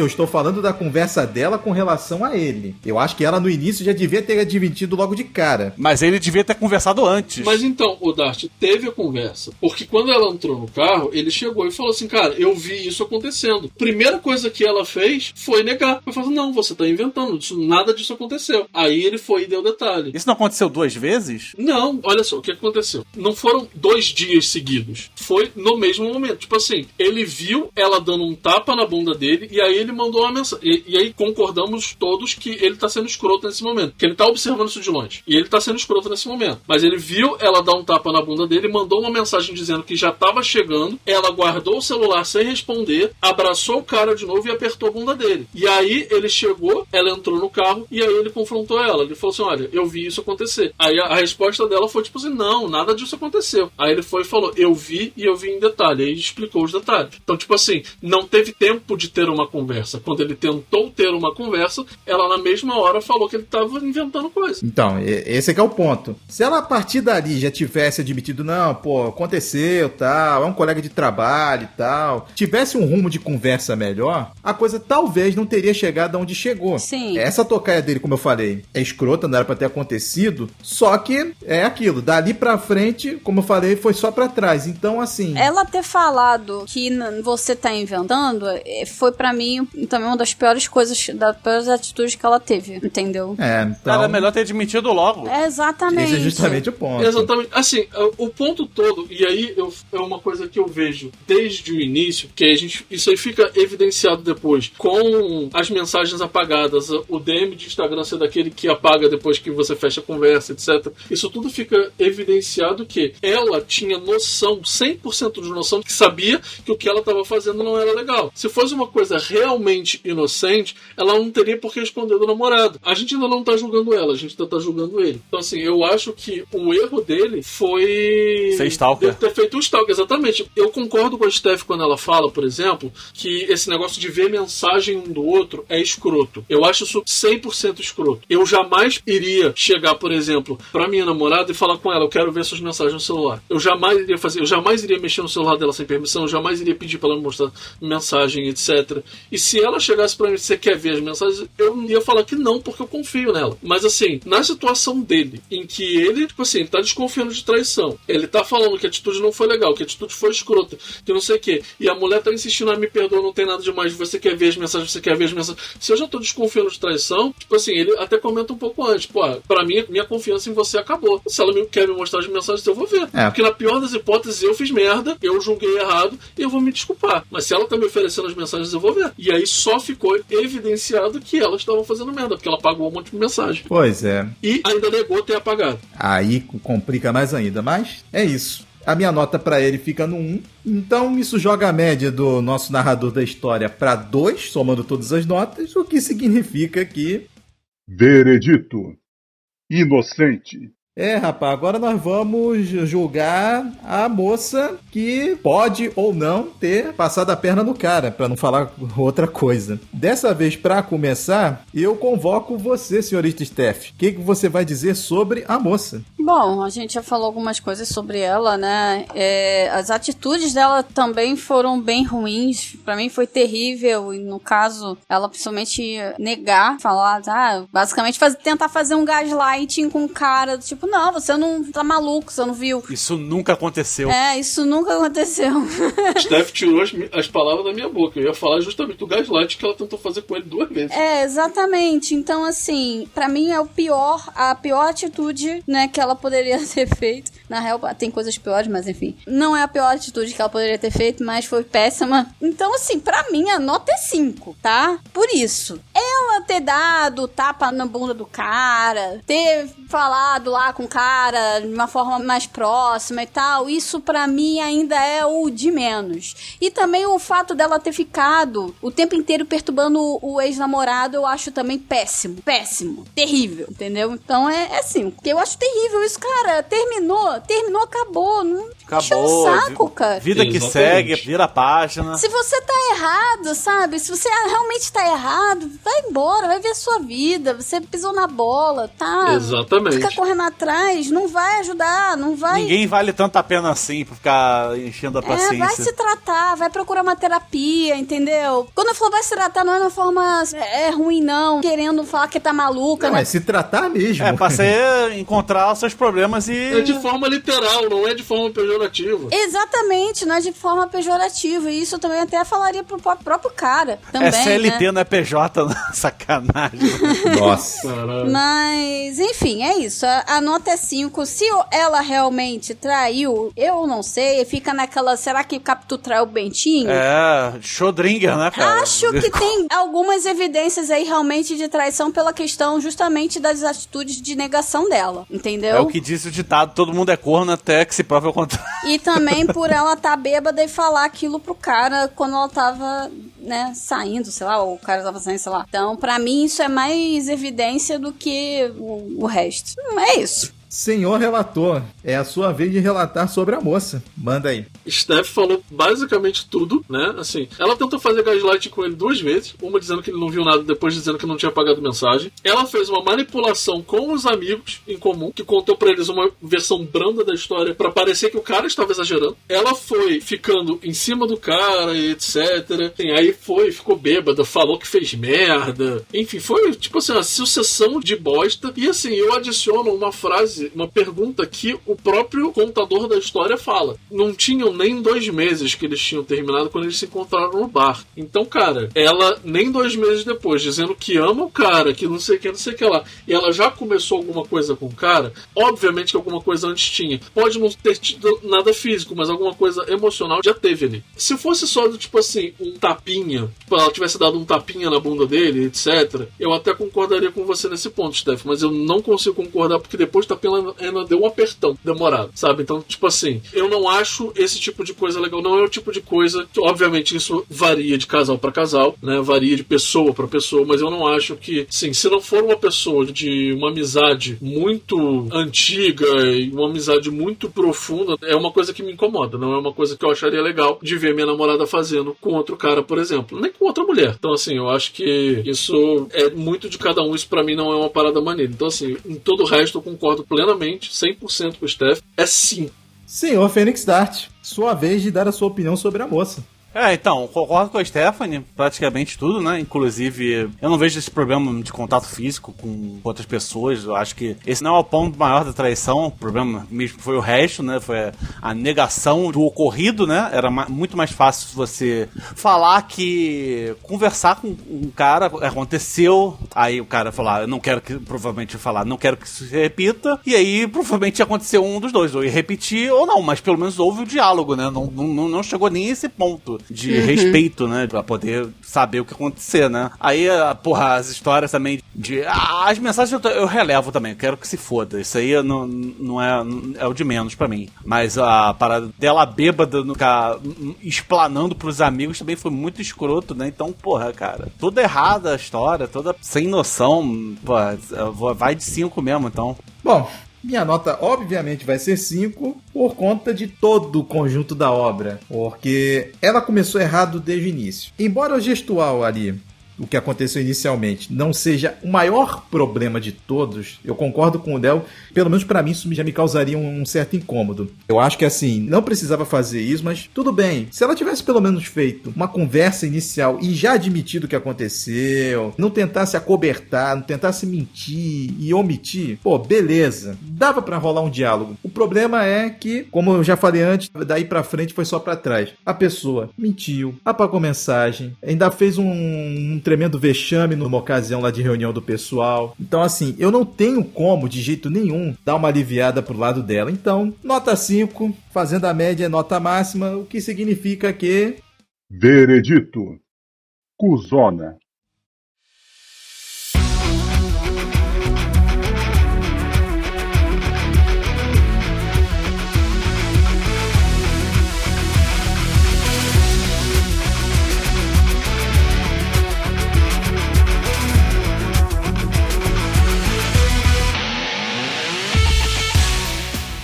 estou falando da conversa dela com relação a ele. Eu acho que ela no início já devia ter admitido logo de cara. Mas ele devia ter conversado antes. Mas então, o Dart teve a conversa. Porque quando ela entrou no carro, ele chegou e falou assim, cara, eu vi isso acontecendo. Primeira coisa que ela fez foi negar. Ela falou, não, você tá inventando, nada disso aconteceu. Aí ele foi e deu detalhe. Isso não aconteceu 2 vezes? Não, olha só, o que aconteceu? Não foram 2 dias seguidos. Foi no mesmo momento. Tipo assim, ele viu ela dando um tapa na bunda dele e aí ele mandou uma mensagem. E aí concordamos todos que ele tá sendo escroto nesse momento. Que ele tá observando isso de longe. E ele tá sendo escroto nesse momento. Mas ele viu ela dar um tapa na bunda dele, mandou uma mensagem dizendo que já tava chegando, ela guardou o celular sem responder, abraçou o cara de novo e apertou a bunda dele. E aí ele chegou, ela entrou no carro e aí ele confrontou ela. Ele falou assim, olha, eu vi isso acontecer. Aí a resposta dela foi tipo assim, não, nada disso aconteceu. Aí ele foi e falou, eu vi e eu vi em detalhe. Aí explicou os detalhes. Então, tipo assim, não teve tempo de ter uma conversa. Quando ele tentou ter uma conversa, ela na mesma hora falou que ele tava inventando coisa. Então, esse é que é o ponto. Se ela a partir dali já tivesse admitido, não, pô, aconteceu, tal, é um colega de trabalho e tal, tivesse um rumo de conversa melhor, a coisa talvez não teria chegado aonde chegou. Sim. Essa tocaia dele, como eu falei, é escrota, não era pra ter acontecido, só que é aquilo, dali pra frente, como eu falei, foi só pra trás. Então, assim... Ela ter falado que você tá inventando foi pra mim também uma das piores coisas, das piores atitudes que ela teve, entendeu? Então... Era melhor ter admitido logo. Exatamente. Esse é justamente o ponto. Exatamente. Assim, o ponto todo, e aí é uma coisa que eu vejo desde o início, que isso aí fica evidenciado depois, com as mensagens apagadas, o DM de Instagram ser daquele que apaga depois que você fecha a conversa, etc. Isso tudo fica evidenciado que ela tinha noção, 100% de noção, que sabia que o que ela estava fazendo não era legal. Se fosse uma coisa realmente inocente, ela não teria por que esconder do namorado. A gente ainda não tá julgando ela, a gente ainda tá julgando ele. Então, assim, eu acho que o erro dele foi... Ser stalker. Ter feito um stalker, exatamente. Eu concordo com a Steph quando ela fala, por exemplo, que esse negócio de ver mensagem um do outro é escroto. Eu acho isso 100% escroto. Eu jamais iria chegar, por exemplo, pra minha namorada e falar com ela, eu quero ver suas mensagens no celular. Eu jamais iria fazer, eu jamais iria mexer no celular dela sem permissão, eu jamais iria pedir pra ela me mostrar mensagem, etc. E se ela chegasse pra mim, você quer ver as mensagens, eu ia falar que não, porque eu confio nela. Mas assim, na situação dele, em que ele, tipo assim, ele tá desconfiando de traição. Ele tá falando que a atitude não foi legal, que a atitude foi escrota, que não sei o quê. E a mulher tá insistindo, me perdoa, não tem nada demais, você quer ver as mensagens, você quer ver as mensagens. Se eu já tô desconfiando de traição, tipo assim, ele até comenta um pouco antes, pra mim, minha confiança em você acabou. Se ela quer me mostrar as mensagens, eu vou ver. Porque na pior das hipóteses, eu fiz merda, eu julguei errado, e eu vou me desculpar. Mas se ela tá me oferecendo as mensagens, eu vou ver. E aí só ficou evidenciado que elas estavam fazendo merda, porque ela apagou um monte de mensagem. Pois é. E ainda negou ter apagado. Aí complica mais ainda, mas é isso. A minha nota pra ele fica no 1. Então isso joga a média do nosso narrador da história pra 2, somando todas as notas, o que significa que... Veredito. Inocente. Rapaz, agora nós vamos julgar a moça que pode ou não ter passado a perna no cara, pra não falar outra coisa. Dessa vez, pra começar, eu convoco você, senhorita Steph. O que você vai dizer sobre a moça? Bom, a gente já falou algumas coisas sobre ela, né? As atitudes dela também foram bem ruins. Pra mim foi terrível. E no caso, ela principalmente negar, falar, basicamente tentar fazer um gaslighting com o cara, tipo, não, você não tá maluco, você não viu. Isso nunca aconteceu. Isso nunca aconteceu. Steph tirou as palavras da minha boca. Eu ia falar justamente do gaslight que ela tentou fazer com ele 2 vezes. Exatamente. Então, assim, pra mim é a pior atitude, né, que ela poderia ter feito. Na real, tem coisas piores, mas enfim. Não é a pior atitude que ela poderia ter feito, mas foi péssima. Então, assim, pra mim a nota é 5, tá? Por isso. Ela ter dado tapa na bunda do cara, ter falado lá com o cara de uma forma mais próxima e tal, isso pra mim ainda é o de menos. E também o fato dela ter ficado o tempo inteiro perturbando o ex-namorado, eu acho também péssimo. Péssimo. Terrível, entendeu? Então é assim, porque eu acho terrível isso, cara. Terminou, acabou. Não encheu o saco, cara. Vida que segue, vira a página. Se você tá errado, sabe? Se você realmente tá errado, vai embora, vai ver a sua vida. Você pisou na bola, tá? Exatamente. Ficar correndo atrás não vai ajudar, não vai... Ninguém vale tanto a pena assim pra ficar enchendo a paciência. Vai se tratar, vai procurar uma terapia, entendeu? Quando eu falo vai se tratar, não é uma forma ruim, não. Querendo falar que tá maluca, não, né? é se tratar mesmo. Pra você encontrar os seus problemas e... É de forma literal, não é de forma pejorativa. Exatamente, não é de forma pejorativa. E isso também até falaria pro próprio cara também, CLT, né? não é PJ, não. Sacanagem. Nossa. Mas, enfim, é isso. A nota é 5. Se ela realmente traiu, eu não sei. Fica naquela, será que o Capitu traiu o Bentinho? Schrödinger, né, cara? Acho que tem algumas evidências aí realmente de traição pela questão justamente das atitudes de negação dela, entendeu? É o que diz o ditado, todo mundo é corno até que se prove ao contrário. E também por ela tá bêbada e falar aquilo pro cara quando ela tava, né, saindo, sei lá, ou o cara tava saindo, sei lá. Então, pra mim, isso é mais evidência do que o resto. É isso. Senhor relator, é a sua vez de relatar sobre a moça. Manda aí. Steph falou basicamente tudo, né? Assim, ela tentou fazer gaslight com ele 2 vezes, uma dizendo que ele não viu nada, depois dizendo que não tinha apagado mensagem. Ela fez uma manipulação com os amigos em comum, que contou pra eles uma versão branda da história pra parecer que o cara estava exagerando. Ela foi ficando em cima do cara e etc. Assim, aí ficou bêbada, falou que fez merda. Enfim, foi tipo assim, uma sucessão de bosta. E assim, eu adiciono uma frase, uma pergunta que o próprio contador da história fala. Não tinham nem 2 meses que eles tinham terminado quando eles se encontraram no bar. Então, cara, ela nem 2 meses depois, dizendo que ama o cara, que não sei o que, não sei o que lá, e ela já começou alguma coisa com o cara, obviamente que alguma coisa antes tinha. Pode não ter tido nada físico, mas alguma coisa emocional já teve ali. Se fosse só do tipo assim, um tapinha, tipo, ela tivesse dado um tapinha na bunda dele, etc., eu até concordaria com você nesse ponto, Steph, mas eu não consigo concordar porque depois do tapinha ela deu um apertão demorado, sabe? Então, tipo assim, eu não acho esse tipo de coisa legal, não é o tipo de coisa que, obviamente, isso varia de casal pra casal, né? Varia de pessoa pra pessoa, mas eu não acho que, sim, se não for uma pessoa de uma amizade muito antiga e uma amizade muito profunda, é uma coisa que me incomoda, não é uma coisa que eu acharia legal de ver minha namorada fazendo com outro cara, por exemplo, nem com outra mulher. Então, assim, eu acho que isso é muito de cada um, isso pra mim não é uma parada maneira. Então, assim, em todo o resto eu concordo plenamente, 100% com o Steph, é sim. Senhor Fênix Dart, sua vez de dar a sua opinião sobre a moça. Então, concordo com a Stephanie, praticamente tudo, né? Inclusive, eu não vejo esse problema de contato físico com outras pessoas. Eu acho que esse não é o ponto maior da traição. O problema mesmo foi o resto, né? Foi a negação do ocorrido, né? Era muito mais fácil você falar que... Conversar com um cara, aconteceu, aí o cara falar, eu não quero que... Provavelmente falar, não quero que isso se repita. E aí, provavelmente aconteceu um dos dois. Ou ia repetir ou não, mas pelo menos houve o diálogo, né? Não chegou nem a esse ponto de respeito, né? Pra poder saber o que acontecer, né? Aí, porra, as histórias também de... as mensagens eu relevo também, eu quero que se foda. Isso aí não é o de menos pra mim. Mas a parada dela bêbada, ficar explanando pros amigos também foi muito escroto, né? Então, porra, cara, toda errada a história, toda sem noção, porra, vai de 5 mesmo, então. Bom, minha nota obviamente vai ser 5 por conta de todo o conjunto da obra, porque ela começou errado desde o início. Embora o gestual ali, o que aconteceu inicialmente, não seja o maior problema de todos, eu concordo com o Del, pelo menos pra mim isso já me causaria um certo incômodo. Eu acho que assim, não precisava fazer isso, mas tudo bem. Se ela tivesse pelo menos feito uma conversa inicial e já admitido o que aconteceu, não tentasse acobertar, não tentasse mentir e omitir, pô, beleza. Dava pra rolar um diálogo. O problema é que, como eu já falei antes, daí pra frente foi só pra trás. A pessoa mentiu, apagou mensagem, ainda fez um tremendo vexame numa ocasião lá de reunião do pessoal. Então, assim, eu não tenho como, de jeito nenhum, dar uma aliviada pro lado dela. Então, nota 5, fazendo a média nota máxima, o que significa que... Veredito. Cuzona.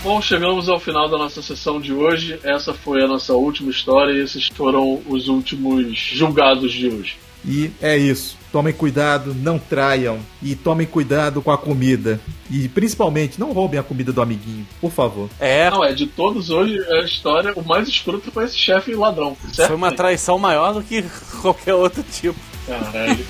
Bom, chegamos ao final da nossa sessão de hoje. Essa foi a nossa última história e esses foram os últimos julgados de hoje. E é isso. Tomem cuidado, não traiam. E tomem cuidado com a comida. E principalmente, não roubem a comida do amiguinho, por favor. Não, de todos hoje, a história, o mais escroto foi esse chefe ladrão. Certo? Foi uma traição maior do que qualquer outro tipo. Caralho.